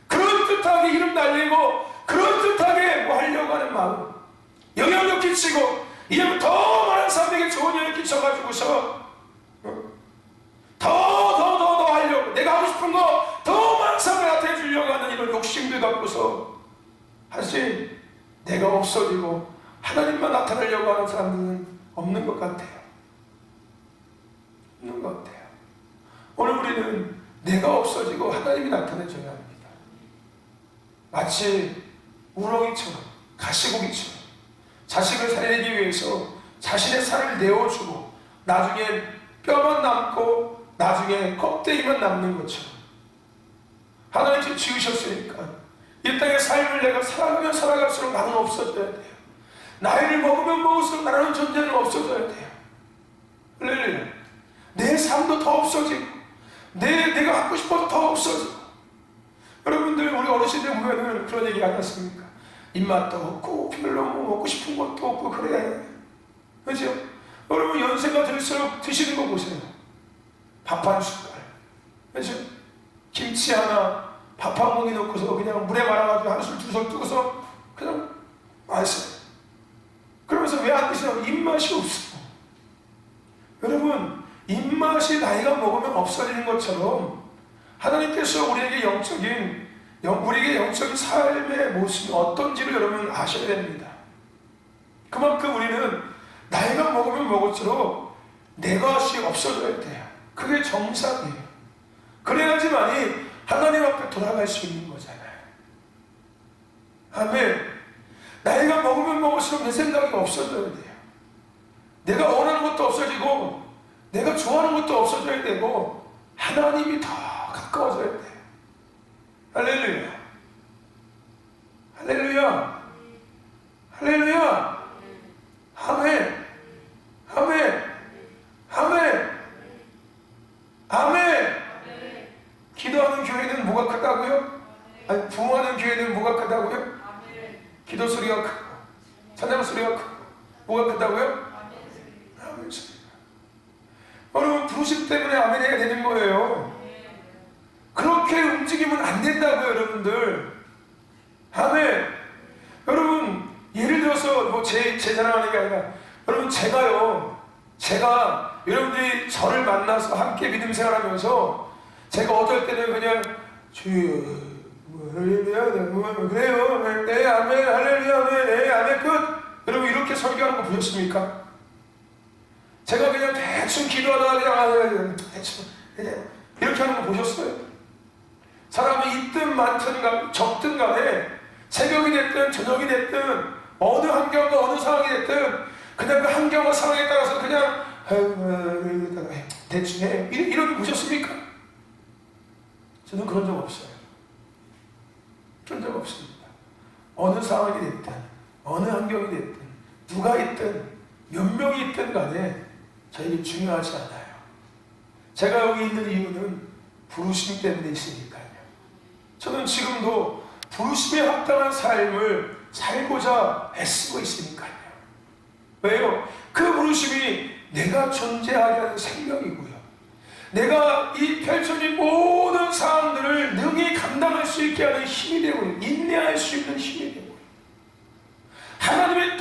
그런 뜻하게 이름 날리고 그런 뜻하게 하려고 하는 마음, 영향력 끼치고 이러면 더 많은 사람에게 좋은 영향 끼쳐가지고서 더 하려고, 내가 하고 싶은 거 더 많은 사람한테 해주려고 하는 이런 욕심들 갖고서, 사실 내가 없어지고 하나님만 나타내려고 하는 사람들은 없는 것 같아요. 없는 것 같아요. 오늘 우리는 내가 없어지고 하나님이 나타내줘야 합니다. 마치 우렁이처럼, 가시고기처럼 자식을 살리기 위해서 자신의 살을 내어주고 나중에 뼈만 남고 나중에 껍데기만 남는 것처럼, 하나님께서 지으셨으니까 이 땅의 삶을 내가 살아가면 살아갈수록 나는 없어져야 돼요. 나이를 먹으면 먹을수록 나라는 존재는 없어져야 돼요. 할렐루야. 내 삶도 더 없어지고 내가 하고 싶어도 더 없어지고. 여러분들, 우리 어르신들 보면은 그런 얘기 안 했습니까? 입맛도 없고 별로 먹고 싶은 것도 없고 그래야, 그렇죠? 여러분, 연세가 들수록 드시는 거 보세요. 밥 한 숟갈, 그렇죠? 김치 하나, 밥 한 공기 넣고서 그냥 물에 말아가지고 한술 두 술 뜨고서 그냥 마셔요. 그러면서 왜 안 드시냐고? 입맛이 없어. 여러분, 입맛이 나이가 먹으면 없어지는 것처럼 하나님께서 우리에게 영적인 삶의 모습이 어떤지를 여러분 아셔야 됩니다. 그만큼 우리는 나이가 먹으면 먹을수록 내 것이 없어져야 돼요. 그게 정상이에요. 그래야지만이 하나님 앞에 돌아갈 수 있는 거잖아요. 아멘. 나이가 먹으면 먹을수록 내 생각이 없어져야 돼요. 내가 원하는 것도 없어지고 내가 좋아하는 것도 없어져야 되고 하나님이 더 가까워져야 돼요. 할렐루야. 할렐루야. 할렐루야. 아멘. 아멘. 아멘. 아멘. 기도하는 교회는 뭐가 크다고요? 아니, 부흥하는 교회는 뭐가 크다고요? 기도 소리가 크고 찬양 소리가 크고 뭐가 크다고요? 아멘 소리가. 여러분, 부르심 때문에 아멘 해야 되는 거예요. 그렇게 움직이면 안 된다고요, 여러분들. 아멘. 여러분, 예를 들어서 제 자랑하는 게 아니라, 여러분, 제가 여러분들이 저를 만나서 함께 믿음 생활하면서 제가 어떨 때는 그냥 주여 할렐루야 그래요, 네 아멘, 할렐루야, 네 아멘, 끝. 여러분, 이렇게 설교하는 거 보셨습니까? 제가 그냥 대충 기도하다가 그냥 대충 이렇게 하는 거 보셨어요? 사람이 있든 많든 적든 간에 새벽이 됐든 저녁이 됐든 어느 환경과 어느 상황이 됐든 그냥 그 환경과 상황에 따라서 그냥 대충 해, 이렇게 보셨습니까? 저는 그런 적 없어요. 그런 적 없습니다. 어느 상황이 됐든 어느 환경이 됐든 누가 있든 몇 명이 있든 간에 저에게 중요하지 않아요. 제가 여기 있는 이유는 부르심 때문에 있으니까요. 저는 지금도 부르심에 합당한 삶을 살고자 애쓰고 있으니까요. 왜요? 그 부르심이 내가 존재하게 하는 생명이고요, 내가 이 펼쳐진 모든 상황들을 능히 감당할 수 있게 하는 힘이 되고요, 인내할 수 있는 힘이 되고요. 하나님의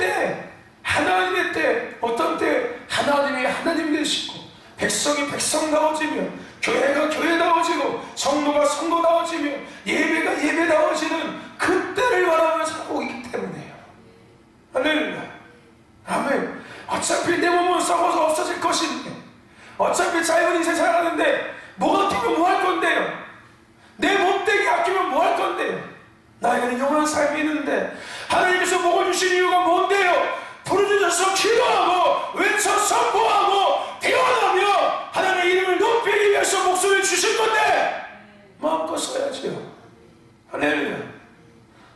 때, 어떤 때 하나님이 하나님 되시고 백성이 백성다워지며 교회가 교회다워지고 성도가 성도다워지며 예배가 예배다워지는 그때를 바라며 살고 있기 때문에요. 할렐루야. 아멘. 어차피 내 몸은 썩어서 없어질 것인데, 어차피 자연이 세상하는데 뭐가 뛰면 뭐 할 건데요? 나에게는 영원한 삶이 있는데 하나님께서 복을 주신 이유가 뭔데요? 부르짖어서 기도하고 외쳐 선포하고 대언하며 하나님의 이름을 높이기 위해서 목소리를 주신 건데 마음껏 써야지요. 할렐루야.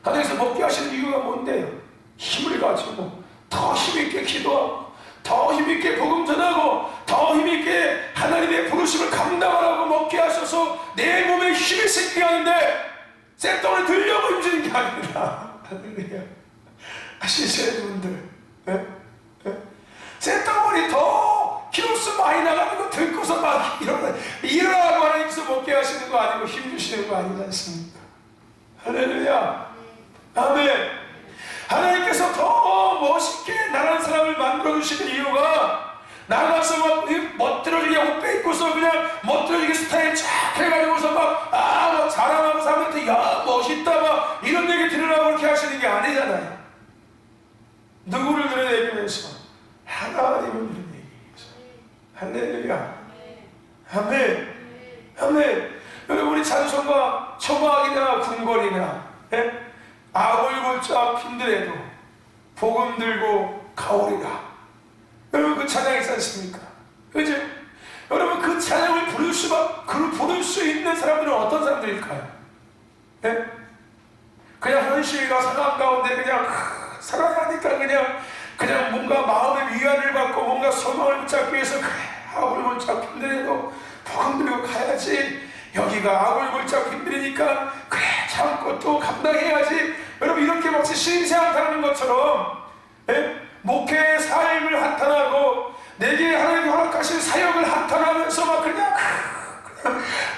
하나님께서 먹게 하시는 이유가 뭔데요? 힘을 가지고 더 힘있게 기도하고 더 힘있게 복음 전하고 더 힘있게 하나님의 부르심을 감당하라고 먹게 하셔서 내 몸에 힘이 생기게 하는데 쇳덩어리 들려고 힘주는 게 아니라 할렐루야. 아시죠 여러분들? 쇳덩어리 더 키로수 많이 나가는 거 들고서 막 일어나고 하나님께서 먹게 하시는 거 아니고 힘주시는 거 아니지 않습니까? 할렐루야. 아멘. 하나님께서 더 멋있게 나라는 사람을 만들어 주시는 이유가 나가서 막 멋들어지게 옷 빼입고서 그냥 멋들어지게 스타일 쫙 해가지고서 막 자랑하고 사람한테 야 멋있다 막 이런 얘기 들으라고 그렇게 하시는 게 아니잖아요. 누구를 드러내기 위해서? 하나님을 드러내기 위해서. 할렐루야. 아멘. 아멘. 여러분 우리 찬송가 초막이나 궁궐이나 아골골짝 힘들어도 복음 들고 가오리라. 여러분 그 찬양 있지 않습니까? 그죠? 여러분 그 찬양을 부를 수 있는 사람들은 어떤 사람들일까요? 그냥 현실과 상황 가운데 그냥 살아가니까 그냥 뭔가 마음의 위안을 받고 뭔가 소망을 붙잡기 위해서 그래 아골골짝 힘들어도 복음 들고 가야지. 여기가 아골골짝 힘들으니까 그래 참고 또 감당해야지. 여러분 이렇게 마치 신세한타는 것처럼 목회의 삶을 한탄하고 내게 하나님이 허락하신 사역을 한탄하면서 막 그냥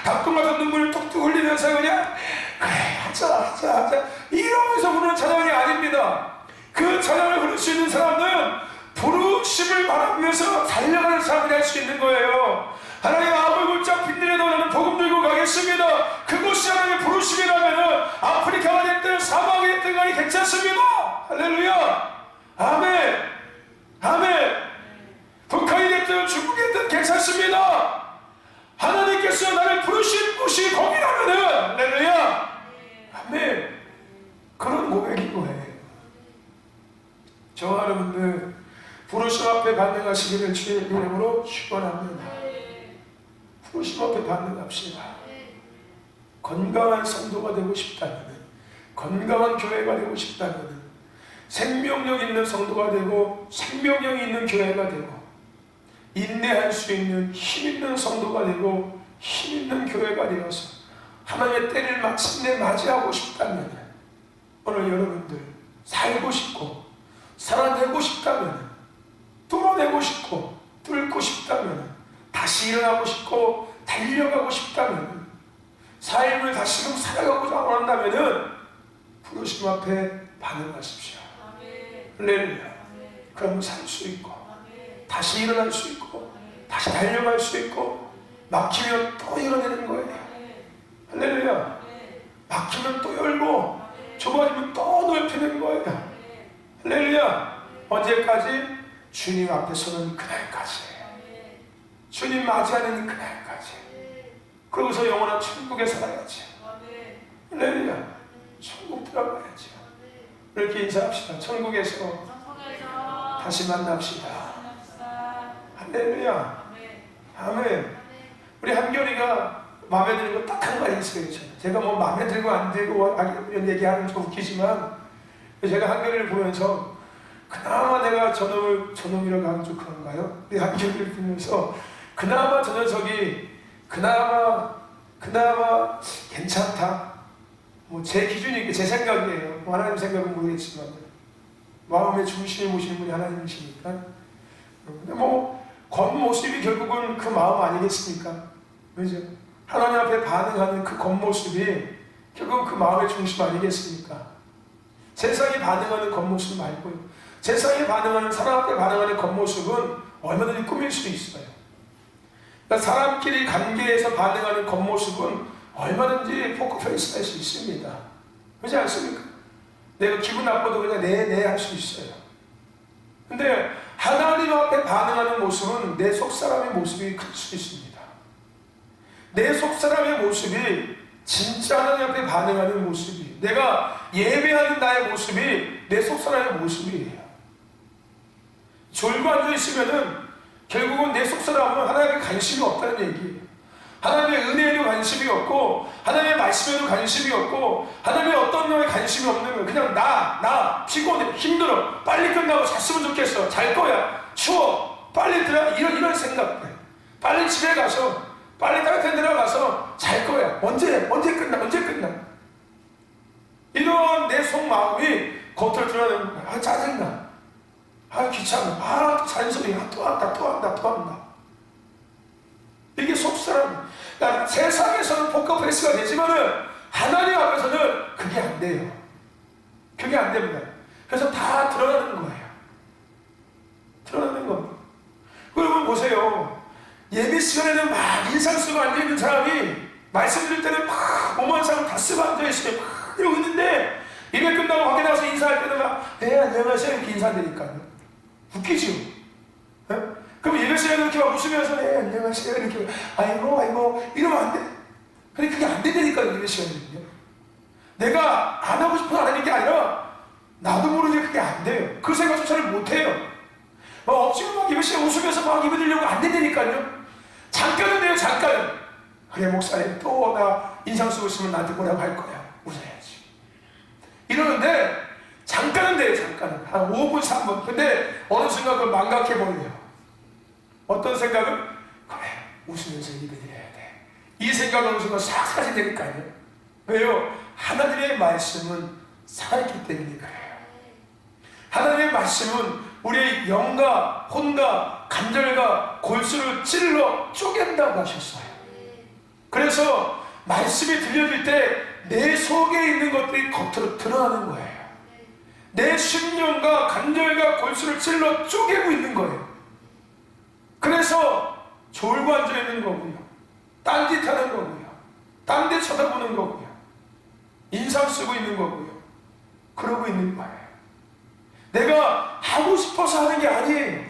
닭똥 같은 눈물을 뚝뚝 흘리면서 그냥 그래 하자 이러면서 부르는 찬양이 아닙니다. 그 찬양을 부를 수 있는 사람은 부르심을 바라보면서 달려가는 사람이 될 수 있는 거예요. 하나님 아골골짝 빈들에도 나는 복음 들고 가겠습니다. 그곳이 하나님의 부르심이라면 아프리카가 됐든 사막이 됐든 간에 괜찮습니다. 할렐루야. 아멘. 아멘. 북한이 됐든 중국이 됐든 괜찮습니다. 하나님께서 나를 부르신 곳이 거기라면은 할렐루야. 아멘. 그런 고백인 거예요. 저와 여러분들 부르심 앞에 반응하시기를 주의 이름으로 축원합니다. 부르심 앞에 반응합시다. 건강한 성도가 되고 싶다면, 건강한 교회가 되고 싶다면, 생명력 있는 성도가 되고 생명력이 있는 교회가 되고 인내할 수 있는 힘 있는 성도가 되고 힘 있는 교회가 되어서 하나님의 때를 마침내 맞이하고 싶다면, 오늘 여러분들 살고 싶고 살아내고 싶다면, 뚫어내고 싶고 뚫고 싶다면, 다시 일어나고 싶고 달려가고 싶다면, 삶을 다시금 살아가고자 원한다면 부르심 앞에 반응하십시오. 할렐루야. 그러면 살 수 있고 다시 일어날 수 있고 다시 달려갈 수 있고 막히면 또 열어내는 거예요. 할렐루야. 막히면 또 열고 좁아지면 또 넓히는 거예요. 할렐루야. 언제까지? 주님 앞에 서는 그날까지. 주님 맞이하는 그날까지. 그러고서 영원한 천국에 살아야지. 할렐루야. 천국 들어가야지. 이렇게 인사합시다. 천국에서 다시 만납시다. 할렐루야. 아멘. 우리 한결이가 마음에 드는 거 딱 한 가지 있어요. 제가 뭐 마음에 들고 안 들고 이런 얘기하면 좀 웃기지만 제가 한결이를 보면서 그나마 내가 저놈이라고 하면 좀 그런가요? 우리 한결이를 보면서 그나마 저 녀석이 그나마 괜찮다. 뭐 제 기준이 제 생각이에요. 뭐 하나님 생각은 모르겠지만 마음의 중심을 보시는 분이 하나님이시니까. 근데 뭐 겉모습이 결국은 그 마음 아니겠습니까? 그죠? 하나님 앞에 반응하는 그 겉모습이 결국은 그 마음의 중심 아니겠습니까? 세상이 반응하는 겉모습 말고요. 세상이 반응하는 사람 앞에 반응하는 겉모습은 얼마든지 꾸밀 수 있어요. 그러니까 사람끼리 관계에서 반응하는 겉모습은 얼마든지 포커페이스 할 수 있습니다. 그렇지 않습니까? 내가 기분 나빠도 그냥 네 할 수 있어요. 근데 하나님 앞에 반응하는 모습은 내 속사람의 모습이 클 수 있습니다. 내 속사람의 모습이 진짜 하나님 앞에 반응하는 모습이 내가 예배하는 나의 모습이 내 속사람의 모습이에요. 졸고 앉아있으면은 결국은 내 속사람은 하나님께 관심이 없다는 얘기예요. 하나님의 은혜에도 관심이 없고 하나님의 말씀에도 관심이 없고 하나님의 어떤 놈에 관심이 없는 거예요. 그냥 나 피곤해, 힘들어, 빨리 끝나고 잤으면 좋겠어, 잘 거야, 추워, 빨리 들어, 이런 생각. 빨리 집에 가서 빨리 따뜻한 데 들어가서 잘 거야, 언제 끝나 이런 내 속마음이 겉으로 드러내는 거야. 짜증나, 귀찮아, 잔소리, 또 한다. 이게 속사람. 그러니까 세상에서는 포커페이스가 되지만은 하나님 앞에서는 그게 안 돼요. 그게 안 됩니다. 그래서 다 드러나는 거예요. 드러나는 겁니다. 여러분 보세요. 예배 시간에는 막 인상 쓰고 앉아있는 사람이 말씀 드릴 때는 막 오만 사람 다 쓰고 앉아있어요. 막 이러고 있는데 예배 끝나고 밖에 나가서 인사할 때는 막 안녕하세요 이렇게 인사드리니까요. 웃기죠? 네? 그럼 예배 시간에 이렇게 막 웃으면서 안녕하세요 이렇게 아이고 이러면 안 돼. 근데 그게 안 되니까요. 예배 시간에는요. 내가 안 하고 싶어서 안 하는 게 아니라 나도 모르게 그게 안 돼요. 그 생각조차를 못 해요. 막 억지로 막 예배 시간에 웃으면서 막 예배 드리려고 안 되니까요. 잠깐은 돼요. 잠깐은. 그래 목사님 또 나 인상 쓰고 있으면 나한테 뭐라고 할 거야. 웃어야지. 이러는데 잠깐은 돼요. 잠깐은. 한 5분 3분. 근데 어느 순간 그걸 망각해버려요. 어떤 생각은? 그래 웃으면서 예배 드려야 돼. 이 생각이 어느 순간 싹 사라지니까요. 왜요? 하나님의 말씀은 살아있기 때문에 그래요. 하나님의 말씀은 우리의 영과 혼과 간절과 골수를 찔러 쪼갠다고 하셨어요. 그래서 말씀이 들려질 때 내 속에 있는 것들이 겉으로 드러나는 거예요. 내 심령과 간절과 골수를 찔러 쪼개고 있는 거예요. 그래서 졸고 앉아있는 거고요. 딴짓하는 거고요. 딴 데 쳐다보는 거고요. 인상 쓰고 있는 거고요. 그러고 있는 거예요. 내가 하고 싶어서 하는 게 아니에요.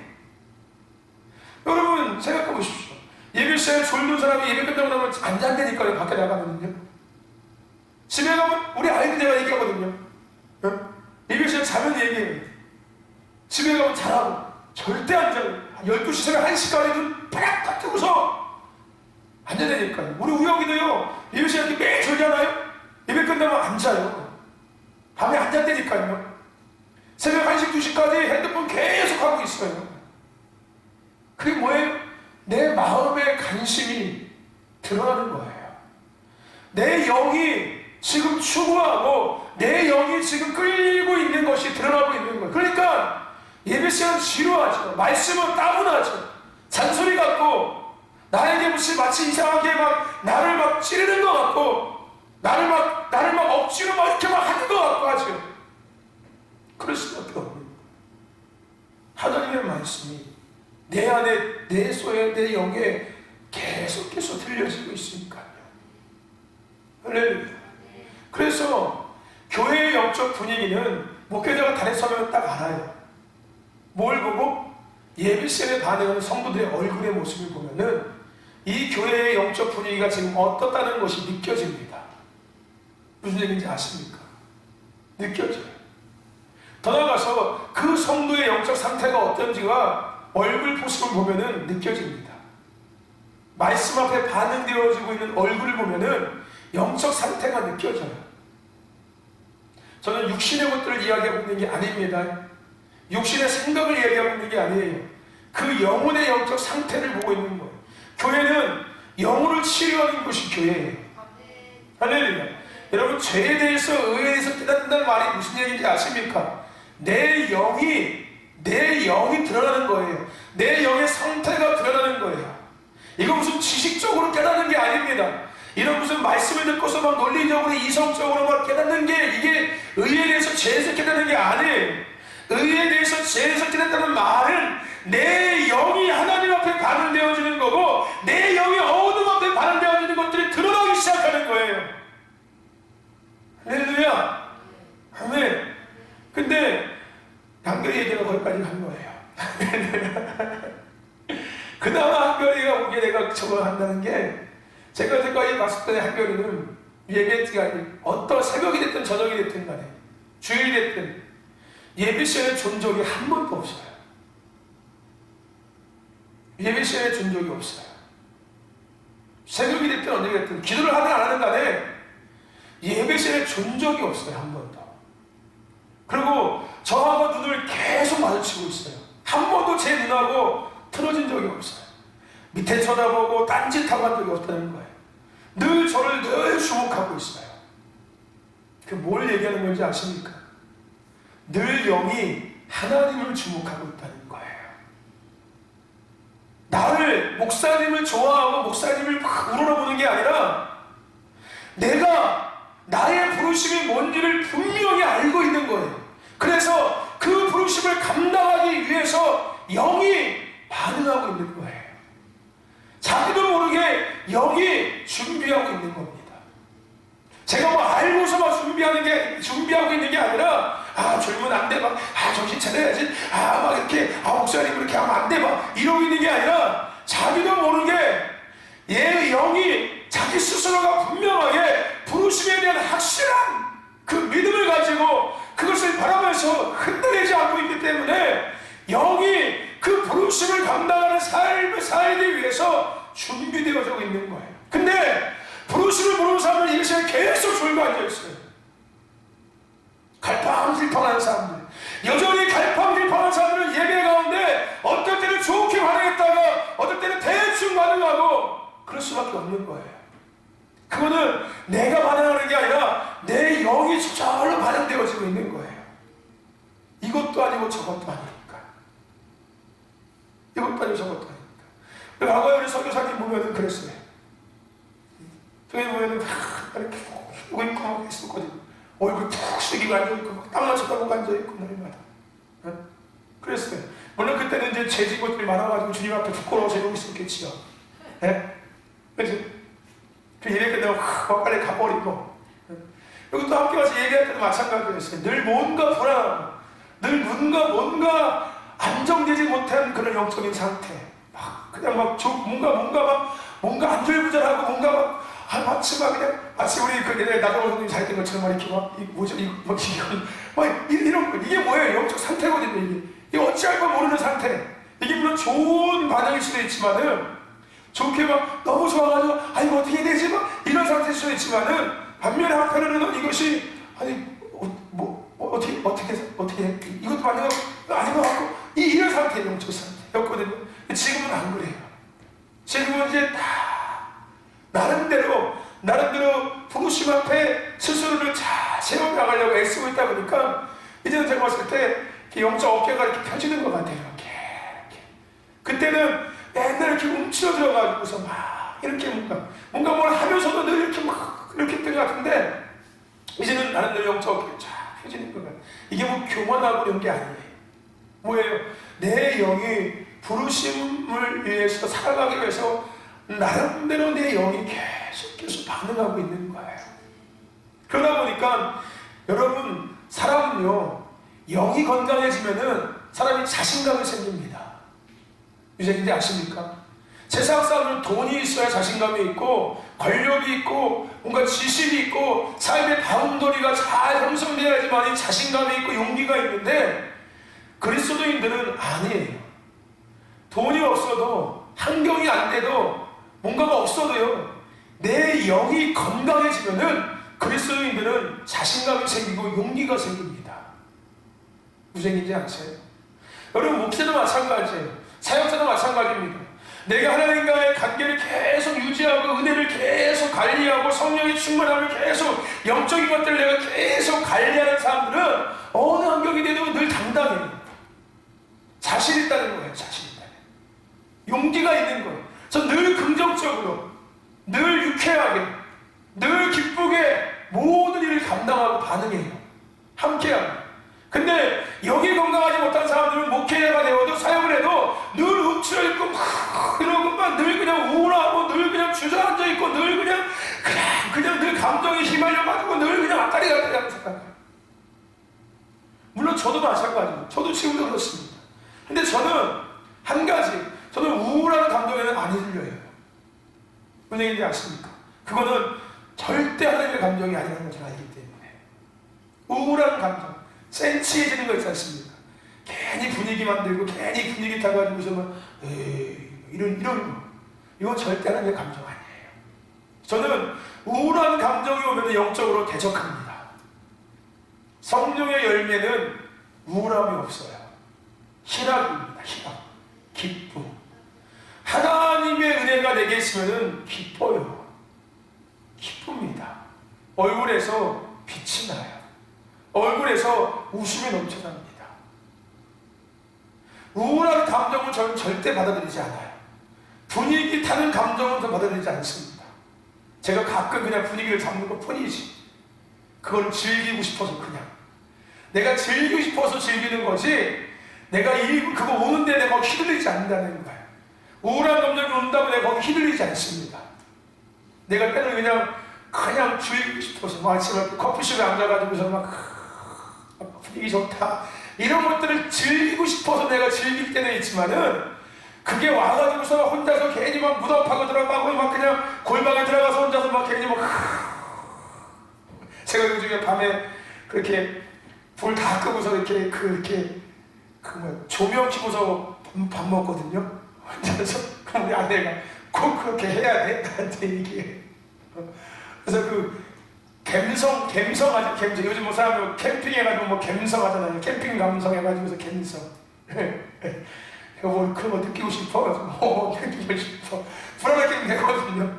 여러분 생각해 보십시오. 예배 시간에 졸는 사람이 예배 끝나고 나면 안 잔다니까요. 밖에 나가면요. 집에 가면 우리 아이들 내가 얘기하거든요. 예배 시간에 자면 얘기해요. 집에 가면 자라고 절대 안 자요. 12시 새벽 1시까지 눈 바닥 뜨고서 앉아야되니까요. 우리 우영이도요. 예배 시간에 매일 졸잖아요. 예배 끝나면 안 자요. 밤에 안 잔다니까요. 새벽 1시 2시까지 핸드폰 계속 하고 있어요. 그게 뭐예요? 내 마음의 관심이 드러나는 거예요. 내 영이 지금 추구하고 내 영이 지금 끌리고 있는 것이 드러나고 있는 거예요. 그러니까 예배 시간 지루하죠. 말씀은 따분하죠. 잔소리 같고 나에게 무슨 마치 이상하게 막 나를 막 찌르는 것 같고 나를 막 억지로 막 이렇게 막 하는 것 같고 하죠. 그럴 수밖에 없는 하나님의 말씀이 내 안에 내 소에 내 영에 계속해서 들려지고 있으니까요. 할렐루야. 그래서 교회의 영적 분위기는 목회자가 단에 서면 딱 알아요. 뭘 보고? 예배 시간에 반응하는 성도들의 얼굴의 모습을 보면은 이 교회의 영적 분위기가 지금 어떻다는 것이 느껴집니다. 무슨 얘기인지 아십니까? 느껴져요. 더 나아가서 그 성도의 영적 상태가 어떤지가 얼굴 모습을 보면은 느껴집니다. 말씀 앞에 반응되어지고 있는 얼굴을 보면은 영적 상태가 느껴져요. 저는 육신의 것들을 이야기하고 있는 게 아닙니다. 육신의 생각을 이야기하고 있는 게 아니에요. 그 영혼의 영적 상태를 보고 있는 거예요. 교회는 영혼을 치료하는 것이 교회예요. 할렐루야. 여러분 죄에 대해서 의에 대해서 깨닫는다는 말이 무슨 얘기인지 아십니까? 내 영이 드러나는 거예요. 내 영의 상태가 드러나는 거예요. 이거 무슨 지식적으로 깨닫는 게 아닙니다. 이런 무슨 말씀을 듣고서 막 논리적으로 이성적으로 막 깨닫는 게 이게 의에 대해서 죄에서 깨닫는 게 아니에요. 의에 대해서 죄에서 깨닫다는 말은 내 영이 하나님 앞에 반응되어지는 거고 내 영이 어둠 앞에 반응되어지는 것들이 드러나기 시작하는 거예요. 할렐루야. 아멘. 근데 한결이 얘기가 거기까지 간 거예요. 그나마 한결이가 오게 내가 저거 한다는 게 제가 여태까지 봤을 때 한결이는 예배가 어떤 새벽이 됐든 저녁이 됐든 간에 주일이 됐든 예배 시간에 준 적이 한 번도 없어요. 예배 시간에 준 적이 없어요. 새벽이 됐든 언제가 됐든 기도를 하든 안 하든 간에 예배 시간에 준 적이 없어요. 한 번도. 그리고 저하고 눈을 계속 마주치고 있어요. 한 번도 제 눈하고 틀어진 적이 없어요. 밑에 쳐다보고 딴짓하고 한 적이 없다는 거예요. 늘 저를 늘 주목하고 있어요. 그 뭘 얘기하는 건지 아십니까? 늘 영이 하나님을 주목하고 있다는 거예요. 나를, 목사님을 좋아하고 목사님을 막 우러러보는 게 아니라 내가 나의 부르심이 뭔지를 분명히 알고 있는 거예요. 그래서 그 부르심을 감당하기 위해서 영이 반응하고 있는 거예요. 자기도 모르게 영이 준비하고 있는 겁니다. 제가 뭐 알고서만 준비하고 있는 게 아니라, 졸면 안 돼, 정신 차려야지, 막 이렇게, 목사님 그렇게 하면 안 돼, 이러고 있는 게 아니라, 자기도 모르게, 영이 자기 스스로가 분명하게 부르심에 대한 확실한 그 믿음을 가지고 그것을 바라면서 흔들리지 않고 있기 때문에, 영이 그 부르심을 감당하는 삶을 살기 위해서 준비되어져 있는 거예요. 근데 부르심을 모르는 사람은 이 시간에 계속 졸고 앉아있어요. 갈팡질팡하는 사람들, 여전히 갈팡질팡한 사람들은 예배 가운데 어떨 때는 좋게 반응했다가 어떨 때는 대충 반응하고 그럴 수밖에 없는 거예요. 그거는 내가 반응하는 게 아니라 내 영이 저절로 반응되어지고 있는 거예요. 이것도 아니고 저것도 아니니까. 이것도 아니고 저것도 아니니까. 과거에 우리 선교사님 보면은 그랬어요. 저기 보면은 이렇게 푹 입고 막 있었거든요. 얼굴 푹 숙이고 앉아있고 땅만 쳐다보고 앉아있고 날마다. 그랬어요. 물론 그때는 이제 죄진 것들이 많아가지고 주님 앞에 부끄러워서 이러고 있었겠지요. 그치? 그 예배 끝나고 빨리 가버리고. 여기 또 함께 와서 얘기할 때도 마찬가지였어요. 늘 뭔가 불안하고 늘 뭔가 안정되지 못한 그런 영적인 상태. 그냥 뭔가 안절부절하고 뭔가 마치 우리 그 옛날에 나도 선생님 잘했던 것처럼 이런 거. 이게 뭐예요? 영적 상태거든요, 이게 어찌할 바 모르는 상태. 이게 물론 좋은 반응일 수도 있지만은, 좋게 너무 좋아가지고, 이거 어떻게 해야 되지? 이런 상태일 수도 있지만은, 반면에 한편으로는 이것이, 어떻게 해? 이것도 맞는 거 아닌 것 같고, 이런 상태예요, 영적 상태였거든요. 지금은 안 그래요. 지금은 이제 나름대로 부르심 앞에 스스로를 잘 세워나가려고 애쓰고 있다 보니까 이제는 제가 봤을 때 영적 어깨가 이렇게 펴지는 것 같아요. 이렇게. 그때는 맨날 이렇게 움츠러 들어가지고서 이렇게 뭔가 뭘 하면서도 늘 이렇게 했던 것 같은데 이제는 나름대로 영적 어깨가 쫙 펴지는 것 같아요. 이게 교만하고 이런 게 아니에요. 뭐예요? 내 영이 부르심을 위해서 살아가기 위해서 나름대로 내 영이 계속 반응하고 있는 거예요. 그러다 보니까 여러분, 사람은요, 영이 건강해지면은 사람이 자신감이 생깁니다. 유생인지 아십니까? 세상 사람은 돈이 있어야 자신감이 있고 권력이 있고 뭔가 지식이 있고 삶의 바운더리가 잘 형성되어야지만 자신감이 있고 용기가 있는데 그리스도인들은 아니에요. 돈이 없어도 환경이 안 돼도 뭔가가 없어도요, 내 영이 건강해지면은 그리스도인들은 자신감이 생기고 용기가 생깁니다. 무슨 얘기인지 아세요? 여러분, 목사도 마찬가지예요. 사역자도 마찬가지입니다. 내가 하나님과의 관계를 계속 유지하고 은혜를 계속 관리하고 성령의 충만함을 계속 영적인 것들을 내가 계속 관리하는 사람들은 어느 환경이 돼도 늘 당당해요. 자신 있다는 거예요. 자신 있다는. 용기가 있는 거예요. 저 늘 긍정적으로, 늘 유쾌하게, 늘 기쁘게 모든 일을 감당하고 반응해요. 함께하고. 근데 영이 건강하지 못한 사람들은 목회자가 되어도 사역을 해도 늘 움츠러있고 이러고 늘 그냥 우울하고 늘 그냥 주저앉아있고 늘 그냥 늘 감정에 휘말려가지고 늘 그냥 왔다리 갔다리 하면서 살아요. 물론 저도 마찬가지예요. 저도 지금도 그렇습니다. 근데 저는 한 가지, 저는 우울한 감정에는 안 흔들려요. 무슨 얘기인지 아십니까? 그거는 절대 하나님의 감정이 아니라는 것을 알기 때문에 우울한 감정, 센치해지는 거 있지 않습니까? 괜히 분위기 만들고 괜히 분위기 타가지고서 막 이런 거, 이건 절대 하나님의 감정 아니에요. 저는 우울한 감정이 오면 영적으로 대적합니다. 성령의 열매는 우울함이 없어요. 희락입니다. 희락, 기쁨. 하나님의 은혜가 내게 있으면 기뻐요. 기쁩니다. 얼굴에서 빛이 나요. 얼굴에서 웃음이 넘쳐납니다. 우울한 감정은 저는 절대 받아들이지 않아요. 분위기 타는 감정은 저 받아들이지 않습니다. 제가 가끔 그냥 분위기를 잡는 것 뿐이지, 그걸 즐기고 싶어서 그냥 내가 즐기고 싶어서 즐기는 거지, 내가 그거 오는데 내가 휘둘리지 않는다는 거예요. 우울한 감정이 온다고 내가 거기 휘둘리지 않습니다. 내가 때는 그냥 즐기고 싶어서 막 아침에 커피숍에 앉아가지고서 막 분위기 좋다 이런 것들을 즐기고 싶어서 내가 즐길 때는 있지만은, 그게 와가지고서 혼자서 괜히 막 무덤파고 들어가고 막 그냥 골방에 들어가서 혼자서 막 괜히 막 제가 요즘에 밤에 그렇게 불 다 끄고서 이렇게 조명 켜고서 밥 먹거든요. 혼자서. 그럼 우리 아내가 꼭 그렇게 해야 돼? 나한테 얘기해. 그래서 갬성하지, 갬성. 요즘 뭐 사람들 캠핑 해가지고 뭐 갬성 하잖아요. 캠핑 감성 해가지고서 갬성. 뭐 그런 거 느끼고 싶어. 느끼고 싶어. 불안하게 되거든요.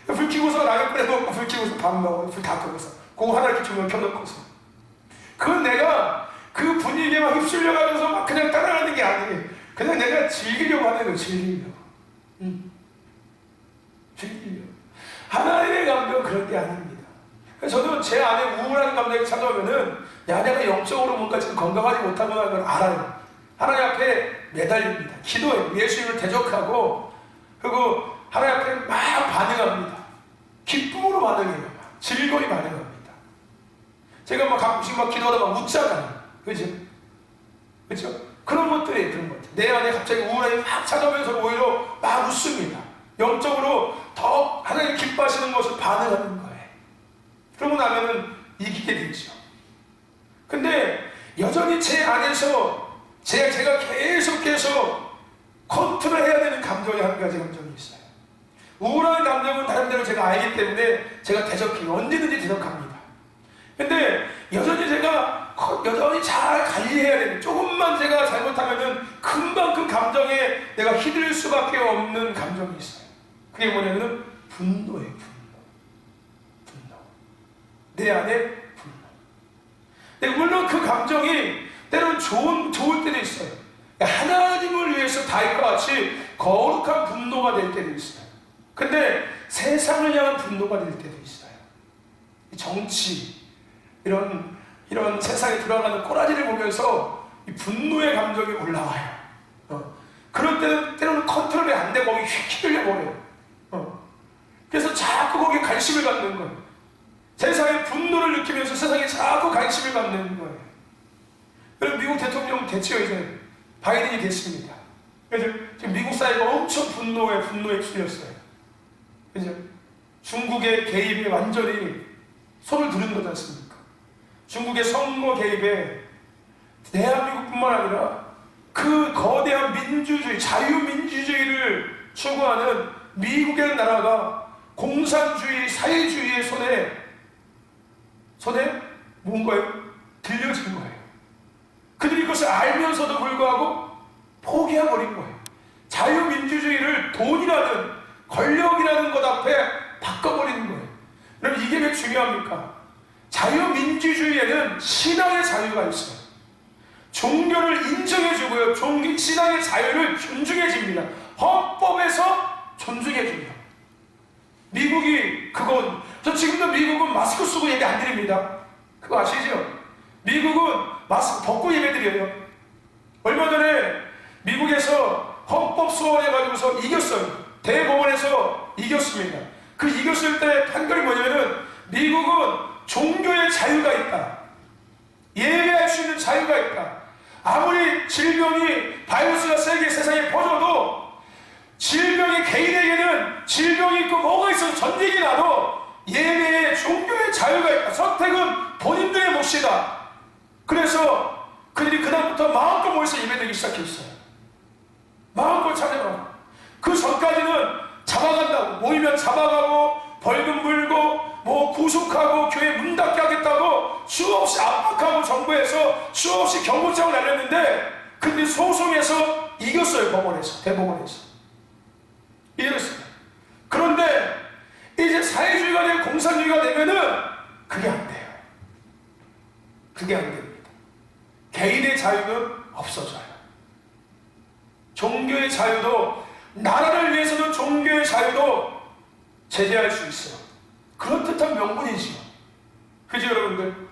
불 켜고서 라면 끓여 먹고, 불 켜고서 밥 먹어. 불 다 끄고서. 그거 하나 이렇게 조명 켜놓고서. 그건 내가 그 분위기에 막 휩쓸려가면서 막 그냥 따라가는 게 아니에요. 그냥 내가 즐기려고 하는 거예요. 즐기려고. 즐기려고. 하나님의 감정은 그런 게 아닙니다. 저도 제 안에 우울한 감정이 찾아오면은, 야, 내가 영적으로 뭔가 지금 건강하지 못하구나 걸 알아요. 하나님 앞에 매달립니다. 기도해요. 예수님을 대적하고, 그리고 하나님 앞에 막 반응합니다. 기쁨으로 반응해요. 즐거이 반응합니다. 제가 막 가끔씩 막 기도하다 막 웃잖아요. 그죠? 그죠? 그런 것들이에요. 그런 것들. 내 안에 갑자기 우울함이 막 찾아오면서 오히려 막 웃습니다. 영적으로 더 하나님 기뻐하시는 것을 반응하는 거예요. 그러고 나면은 이기게 되죠. 근데 여전히 제 안에서 제가 계속해서 컨트롤해야 되는 감정이 한 가지 감정이 있어요. 우울한 감정은 다른 대로 제가 알기 때문에 제가 대적해요. 언제든지 대적합니다. 근데 여전히 제가 잘 관리해야 되는, 조금만 제가 잘못하면은 금방 그 감정에 내가 휘둘릴 수밖에 없는 감정이 있어요. 그게 뭐냐면은 분노예요. 분노. 내 안에 분노. 근데 물론 그 감정이 때로는 좋을 때도 있어요. 하나님을 위해서 다윗과 같이 거룩한 분노가 될 때도 있어요. 근데 세상을 향한 분노가 될 때도 있어요. 정치, 이런 세상에 돌아가는 꼬라지를 보면서 이 분노의 감정이 올라와요. 그럴 때는 때로는 컨트롤이 안 되고 거기 휘둘려 버려요. 그래서 자꾸 거기에 관심을 갖는 거예요. 세상의 분노를 느끼면서 세상에 자꾸 관심을 갖는 거예요. 그럼 미국 대통령 됐죠. 이제 바이든이 됐습니다. 그래서 지금 미국 사회가 엄청 분노에 휩쓸렸어요. 그죠? 중국의 개입에 완전히 손을 두른 거지 않습니까? 중국의 선거 개입에 대한민국뿐만 아니라 그 거대한 민주주의, 자유민주주의를 추구하는 미국이라는 나라가 공산주의, 사회주의의 손에 뭔가요? 들려진 거예요. 그들이 그것을 알면서도 불구하고 포기해버린 거예요. 자유민주주의를 돈이라는, 권력이라는 것 앞에 바꿔버리는 거예요. 그럼 이게 왜 중요합니까? 자유민주주의에는 신앙의 자유가 있어요. 종교를 인정해주고요. 신앙의 자유를 존중해줍니다. 헌법에서 존중해줍니다. 미국이 저 지금도 미국은 마스크 쓰고 예배 안 드립니다. 그거 아시죠? 미국은 마스크 벗고 예배 드려요. 얼마 전에 미국에서 헌법 소원해가지고서 이겼어요. 대법원에서 이겼습니다. 그 이겼을 때 판결이 뭐냐면은, 미국은 종교의 자유가 있다. 예배할 수 있는 자유가 있다. 아무리 바이러스가 세상에 퍼져도 질병이 개인에게는 질병이 있고 뭐가 있어도 전쟁이 나도 예배에 종교의 자유가 있다. 선택은 본인들의 몫이다. 그래서 그들이 그다음부터 마음껏 모여서 예배드리기 시작했어요. 마음껏 찬양하고. 그 전까지는 잡아간다고, 모이면 잡아가고 벌금 물고 뭐 구속하고 교회 문 닫게 하겠다고 수없이 압박하고 정부에서 수없이 경고장을 날렸는데 그들이 소송에서 이겼어요. 법원에서, 대법원에서 이겼어요. 그런데 이제 사회주의가 되고 공산주의가 되면은 그게 안 돼요. 그게 안 됩니다. 개인의 자유는 없어져요. 종교의 자유도, 나라를 위해서는 종교의 자유도 제재할 수 있어. 그럴듯한 명분이지요. 그죠, 여러분들?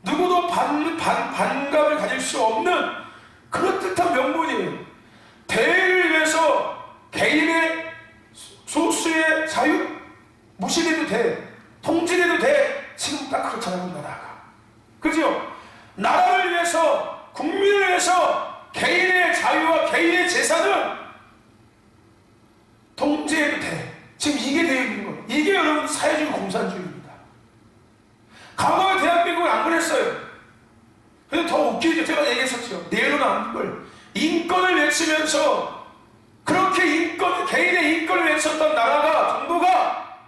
누구도 반감을 가질 수 없는 그럴듯한 명분이에요. 대의를 위해서 개인의 소수의 자유 무시해도 돼, 통제해도 돼. 지금 딱 그렇잖아요, 나라가. 그죠? 나라를 위해서, 국민을 위해서 개인의 자유와 개인의 재산을 통제해도 돼. 지금 이게 되어 있는 거예요. 이게 여러분 사회주의 공산주의입니다. 과거에 대한민국은 안 그랬어요. 근데 더 웃기죠. 제가 얘기했었죠. 내로남불, 인권을 외치면서 그렇게 개인의 인권을 외쳤던 나라가, 정부가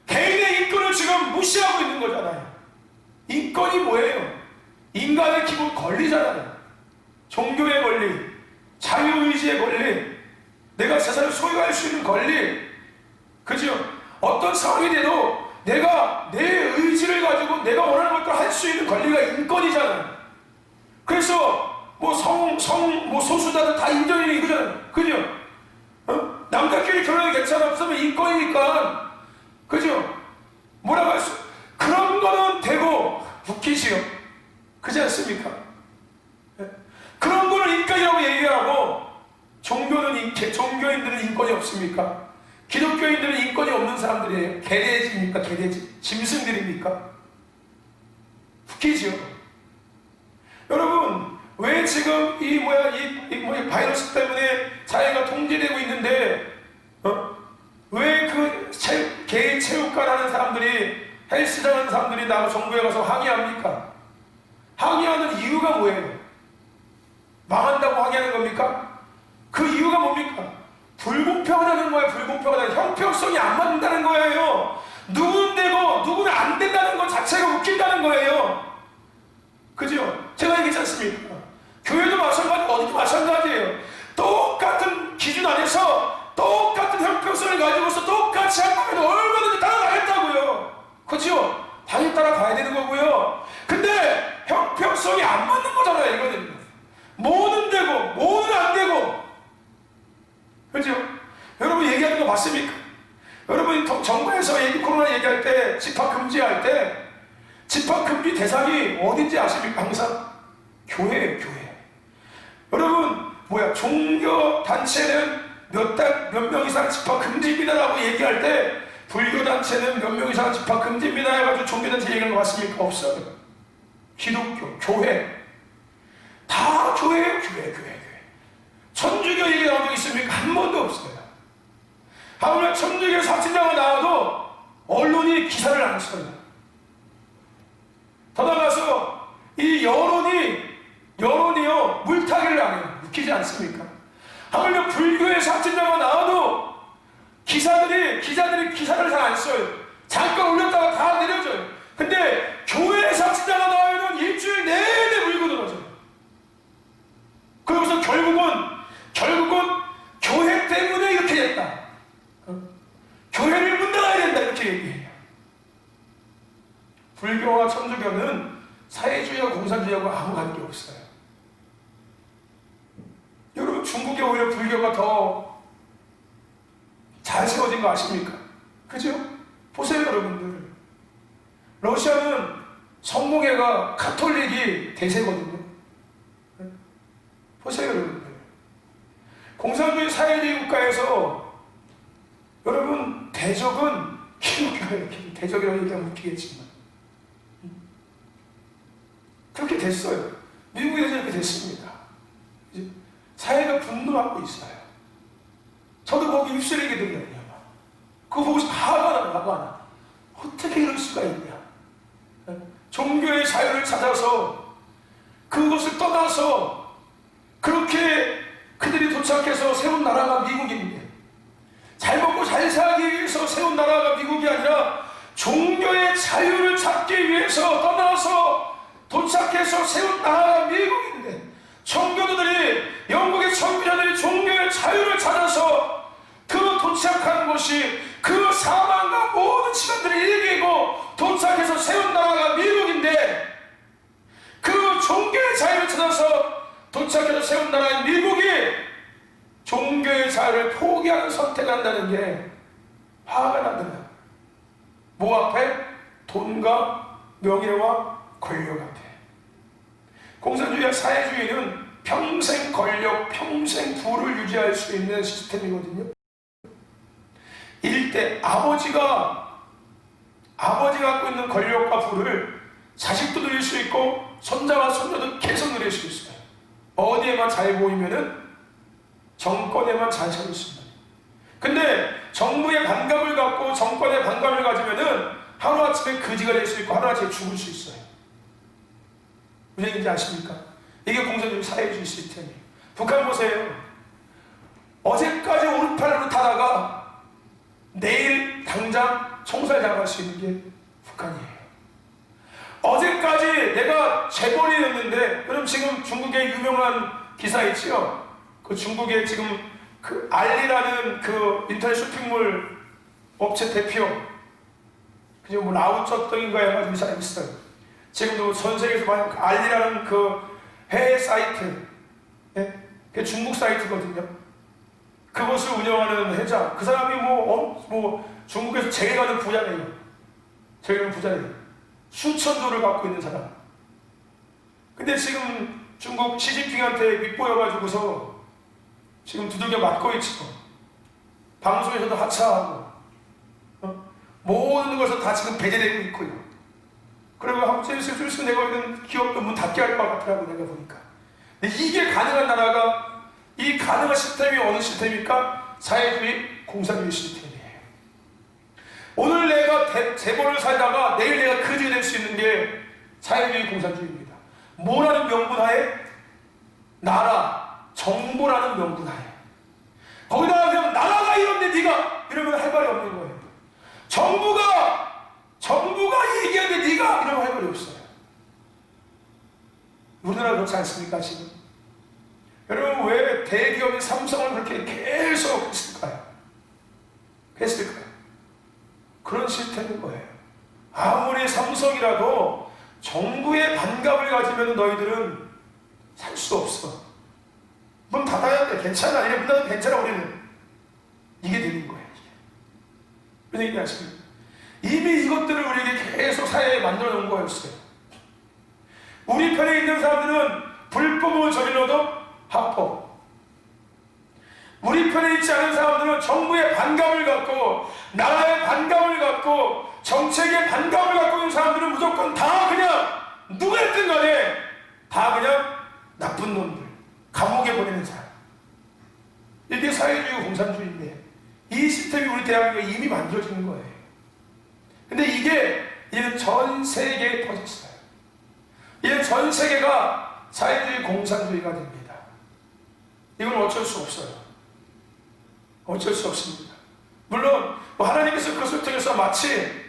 개인의 인권을 지금 무시하고 있는 거잖아요. 인권이 뭐예요? 인간의 기본 권리잖아요. 종교의 권리, 자유의지의 권리, 내가 재산을 소유할 수 있는 권리. 그죠? 어떤 상황이 돼도 내가 내 의지를 가지고 내가 원하는 것들을 할 수 있는 권리가 인권이잖아요. 그래서 뭐 소수자들 다 인정이 이거잖아요. 그죠? 남자끼리 결혼이 괜찮아, 없으면 인권이니까. 그죠? 뭐라고 할 수, 그런 거는 되고, 웃기지요? 그렇지 않습니까? 그런 거는 인권이라고 얘기하고, 종교인들은 인권이 없습니까? 기독교인들은 인권이 없는 사람들이에요. 개돼지입니까? 개돼지? 짐승들입니까? 웃기죠? 여러분, 왜 지금 이 바이러스 때문에 사회가 통제되고 있는데, 왜 그 개인 체육관하는 사람들이, 헬스장 하는 사람들이 나가 정부에 가서 항의합니까? 항의하는 이유가 뭐예요? 망한다고 항의하는 겁니까? 그 이유가 뭡니까? 불공평하다는 거예요. 불공평하다는, 형평성이 안 맞는다는 거예요. 누구는 되고 누구는 안 된다는 것 자체가 웃긴다는 거예요. 그죠? 제가 얘기했지 않습니까? 교회도 마찬가지고 어디도 마찬가지예요. 똑같은 기준 안에서 똑같은 형평성을 가지고서 똑같이 한다면 얼마든지 따라가겠다고요. 그죠? 당연히 따라가야 되는 거고요. 근데 형평성이 안 맞는 거잖아요. 이거는 뭐는 되고 뭐는 안 되고. 그죠? 여러분 얘기하는 거 맞습니까? 여러분 정부에서 코로나 얘기할 때, 집합 금지할 때 집합 금지 대상이 어딘지 아십니까? 항상 교회예요. 교회. 여러분 종교 단체는 몇 명 이상 집합 금지입니다라고 얘기할 때, 불교 단체는 몇 명 이상 집합 금지입니다 해가지고 종교단체 얘기하는 거 맞습니까? 없어요. 기독교, 교회, 다 교회예요. 교회. 천주교 얘기 나온 적 있습니까? 한 번도 없어요. 하물며 천주교 사진자가 나와도 언론이 기사를 안 써요. 더 나가서 이 여론이요 물타기를 안 해요. 웃기지 않습니까? 하물며 불교의 사진자가 나와도 기자들이 기사를 잘 안 써요. 잠깐 올렸다가 다 내려져요. 근데 교회 사진자가 나오면 일주일 내내 물고 들어져요. 그러면서 결국은 교회 때문에 이렇게 됐다. 교회를 문 닫아야 된다. 이렇게 얘기해요. 불교와 천주교는 사회주의와 공산주의하고 아무 관계 없어요. 여러분 중국에 오히려 불교가 더 잘 세워진 거 아십니까? 그죠? 보세요 여러분들. 러시아는 성공회가 카톨릭이 대세거든요. 보세요 여러분들. 공산주의 사회주의 국가에서 여러분 대적은 기독교예요. 대적이라고 얘기하면 웃기겠지만 그렇게 됐어요. 미국에서 이렇게 됐습니다. 사회가 분노하고 있어요. 저도 거기 입술얘기 들려요. 그거 보고서 화가 나. 어떻게 이럴 수가 있냐? 종교의 자유를 찾아서 그것을 떠나서 그렇게 그들이 도착해서 세운 나라가 미국인데, 잘 먹고 잘 살기 위해서 세운 나라가 미국이 아니라 종교의 자유를 찾기 위해서 떠나서 도착해서 세운 나라가 미국인데, 청교도들이, 영국의 청교도들이 종교의 자유를 찾아서 그 도착한 곳이 그 사망과 모든 시간들을 이기고 도착해서 세운 나라가 미국인데, 그 종교의 자유를 찾아서 도착해서 세운 나라인 미국이 종교의 자유를 포기하는 선택을 한다는 게 화가 나더라. 뭐 앞에? 돈과 명예와 권력 앞에. 공산주의와 사회주의는 평생 권력, 평생 부를 유지할 수 있는 시스템이거든요. 일대 아버지가 갖고 있는 권력과 부를 자식도 누릴 수 있고 손자와 손녀도 계속 누릴 수 있어요. 어디에만 잘 보이면은 정권에만 잘 차고 있습니다. 근데 정부의 반감을 갖고 정권의 반감을 가지면은 하루아침에 거지가 될 수 있고 하루아침에 죽을 수 있어요. 무슨 얘기인지 아십니까? 이게 공산주의 사회주의 시스템이에요. 북한 보세요. 어제까지 오른팔로 타다가 내일 당장 총살 잡을 수 있는 게 북한이에요. 어제까지 내가 재벌이었는데, 그럼 지금 중국의 유명한 기사 있지요? 그 중국의 지금 그 알리라는 그 인터넷 쇼핑몰 업체 대표, 그죠? 뭐 라오쩌덩인가 해가지고 이 사람이 있어요. 지금도 전 세계에서 많은 그 알리라는 그 해외 사이트, 예? 그게 중국 사이트거든요. 그것을 운영하는 회장, 그 사람이 뭐 중국에서 제일 가는 부자네요. 제일 가는 부자네요. 수천조를 갖고 있는 사람. 근데 지금 중국 시진핑한테 밉보여가지고서 지금 두들겨 맞고 있죠. 방송에서도 하차하고, 모든 것을 다 지금 배제되고 있고요. 그리고 한국에서 내가 있는 기업도 문 닫게 할 것 같더라고, 내가 보니까. 근데 이게 가능한 나라가, 이 가능한 시스템이 어느 시스템입니까? 사회주의, 공산주의 시스템이에요. 오늘 내가 재벌을 살다가 내일 내가 거지가 될 수 있는 게 사회주의, 공산주의입니다. 뭐라는 명분하에? 나라, 정부라는 명분하에. 거기다가 그냥 나라가 이런데 네가 이러면 할 말이 없는 거예요. 정부가 얘기하는데 네가 이러면 할 말이 없어요. 우리나라 그렇지 않습니까 지금? 여러분, 왜 대기업인 삼성을 그렇게 계속 했을까요? 그런 시스템인 거예요. 아무리 삼성이라도 정부의 반감을 가지면 너희들은 살 수 없어. 문 닫아야 돼. 괜찮아. 이래 문 닫아도 괜찮아. 우리는. 이게 되는 거예요. 무슨 얘기 아십니까? 이미 이것들을 우리에게 계속 사회에 만들어 놓은 거였어요. 우리 편에 있는 사람들은 불법을 저질러도 합법. 우리 편에 있지 않은 사람들은 정부의 반감을 갖고, 나라의 반감을 갖고, 정책의 반감을 갖고 있는 사람들은 무조건 다 그냥 누구였든 간에 다 그냥 나쁜 놈들, 감옥에 보내는 사람. 이게 사회주의 공산주의인데, 이 시스템이 우리 대한민국에 이미 만들어지는 거예요. 근데 이제는 전 세계에 퍼졌어요. 이제 전 세계가 사회주의 공산주의가 됩니다. 이건 어쩔 수 없어요. 어쩔 수 없습니다. 물론 하나님께서 그것을 통해서 마치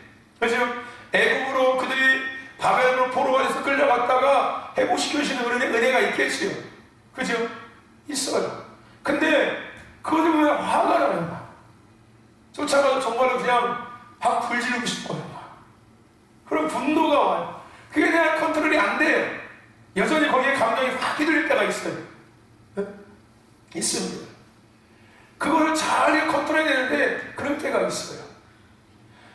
애굽으로 그들이 바벨로 포로가에서 끌려갔다가 회복시켜주시는 은혜가 있겠지요. 그죠? 있어요. 근데 그것을 보면 화가 나요. 쫓아가서 정말로 그냥 막 불지르고 싶어요. 그럼 분노가 와요. 그게 그냥 컨트롤이 안 돼요. 여전히 거기에 감정이 확 휘둘릴 때가 있어요. 네? 있습니다. 그걸 잘 컨트롤해야 되는데 그럴 때가 있어요.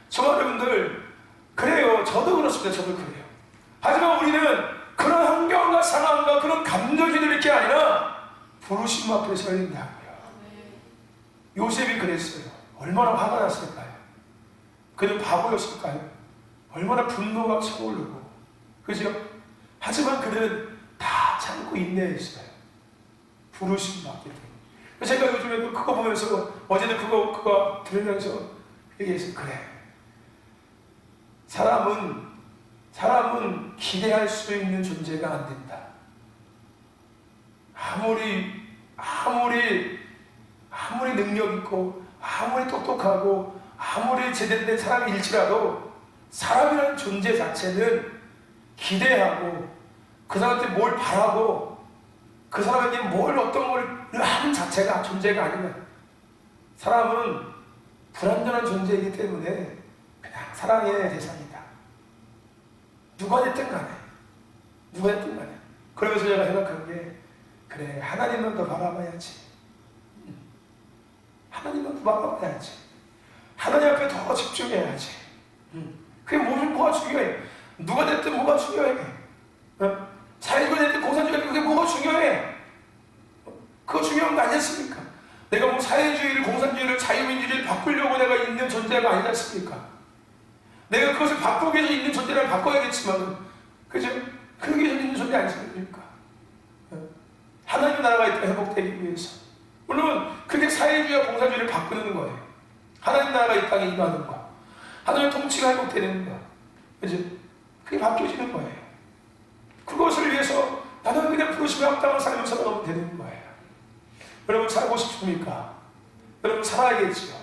저와 여러분들 그래요. 저도 그렇습니다. 저도 그래요. 하지만 우리는 그런 환경과 상황과 그런 감정이 휘둘릴 게 아니라 부르심 앞에 서야 된다고요. 요셉이 그랬어요. 얼마나 화가 났을까요? 그는 바보였을까요? 얼마나 분노가 차오르고, 그죠? 하지만 그는 다 참고 인내했어요. 부르심 앞에. 제가 요즘에 그거 보면서, 어제는 그거 들으면서 얘기했어요. 그래, 사람은 기대할 수 있는 존재가 안 된다. 아무리 능력 있고 아무리 똑똑하고 아무리 제대로 사람일지라도 사람이라는 존재 자체는 기대하고 그 사람한테 뭘 바라고 그 사람에게 어떤 걸 하는 자체가 존재가 아니야. 사람은 불완전한 존재이기 때문에 그냥 사랑의 대상이다. 누가 됐든 간에 그러면서 제가 생각한 게 그래, 하나님만 더 바라봐야지. 하나님만 더 바라봐야지. 하나님 앞에 더 집중해야지. 그게 뭐가 중요해? 누가 됐든 뭐가 중요해? 사회주의가 됐든 공산주의가 됐든 그게 뭐가 중요해? 그거 중요한 거 아니었습니까? 내가 사회주의를, 공산주의를, 자유민주주의를 바꾸려고 내가 있는 존재가 아니지 않습니까? 내가 그것을 바꾸기 위해서 있는 존재를 바꿔야겠지만, 그죠? 그러기 위해서 있는 존재 아니십니까? 하나님의 나라가 있다 회복되기 위해서. 물론, 그게 사회주의와 공산주의를 바꾸는 거예요. 하나님 나라가 이 땅에 임하는 거. 하나님의 통치가 회복되는 거. 그죠? 그게 바뀌어지는 거예요. 그것을 위해서 나는 그냥 부르심에 합당한 삶을 살아가면 되는 거예요. 여러분 살고 싶습니까? 여러분 살아야겠지요.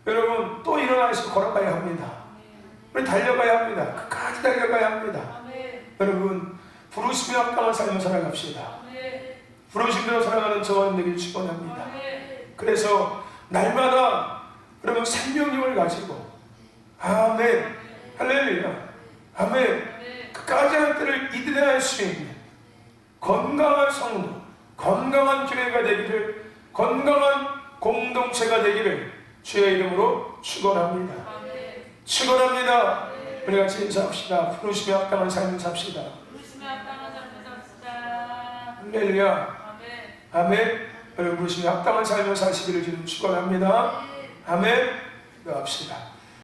여러분 또 일어나서 걸어가야 합니다. 우리 달려가야 합니다. 끝까지 달려가야 합니다. 여러분 부르심에 합당한 삶을 살아갑시다. 부르심대로 살아가는 저와 되길 축원합니다. 그래서 날마다 여러분 생명력을 가지고 아멘 할렐루야 아멘 끝까지 할 때를 이겨낼 수 있는 건강한 성도, 건강한 교회가 되기를, 건강한 공동체가 되기를 주의 이름으로 축원합니다. 축원합니다. 우리 같이 인사합시다. 부르심에 합당한 삶을 삽시다. 할렐루야 아멘. 여러분 부르심에 합당한 삶을 사시기를 주님 축원합니다. 아멘. 기도합시다.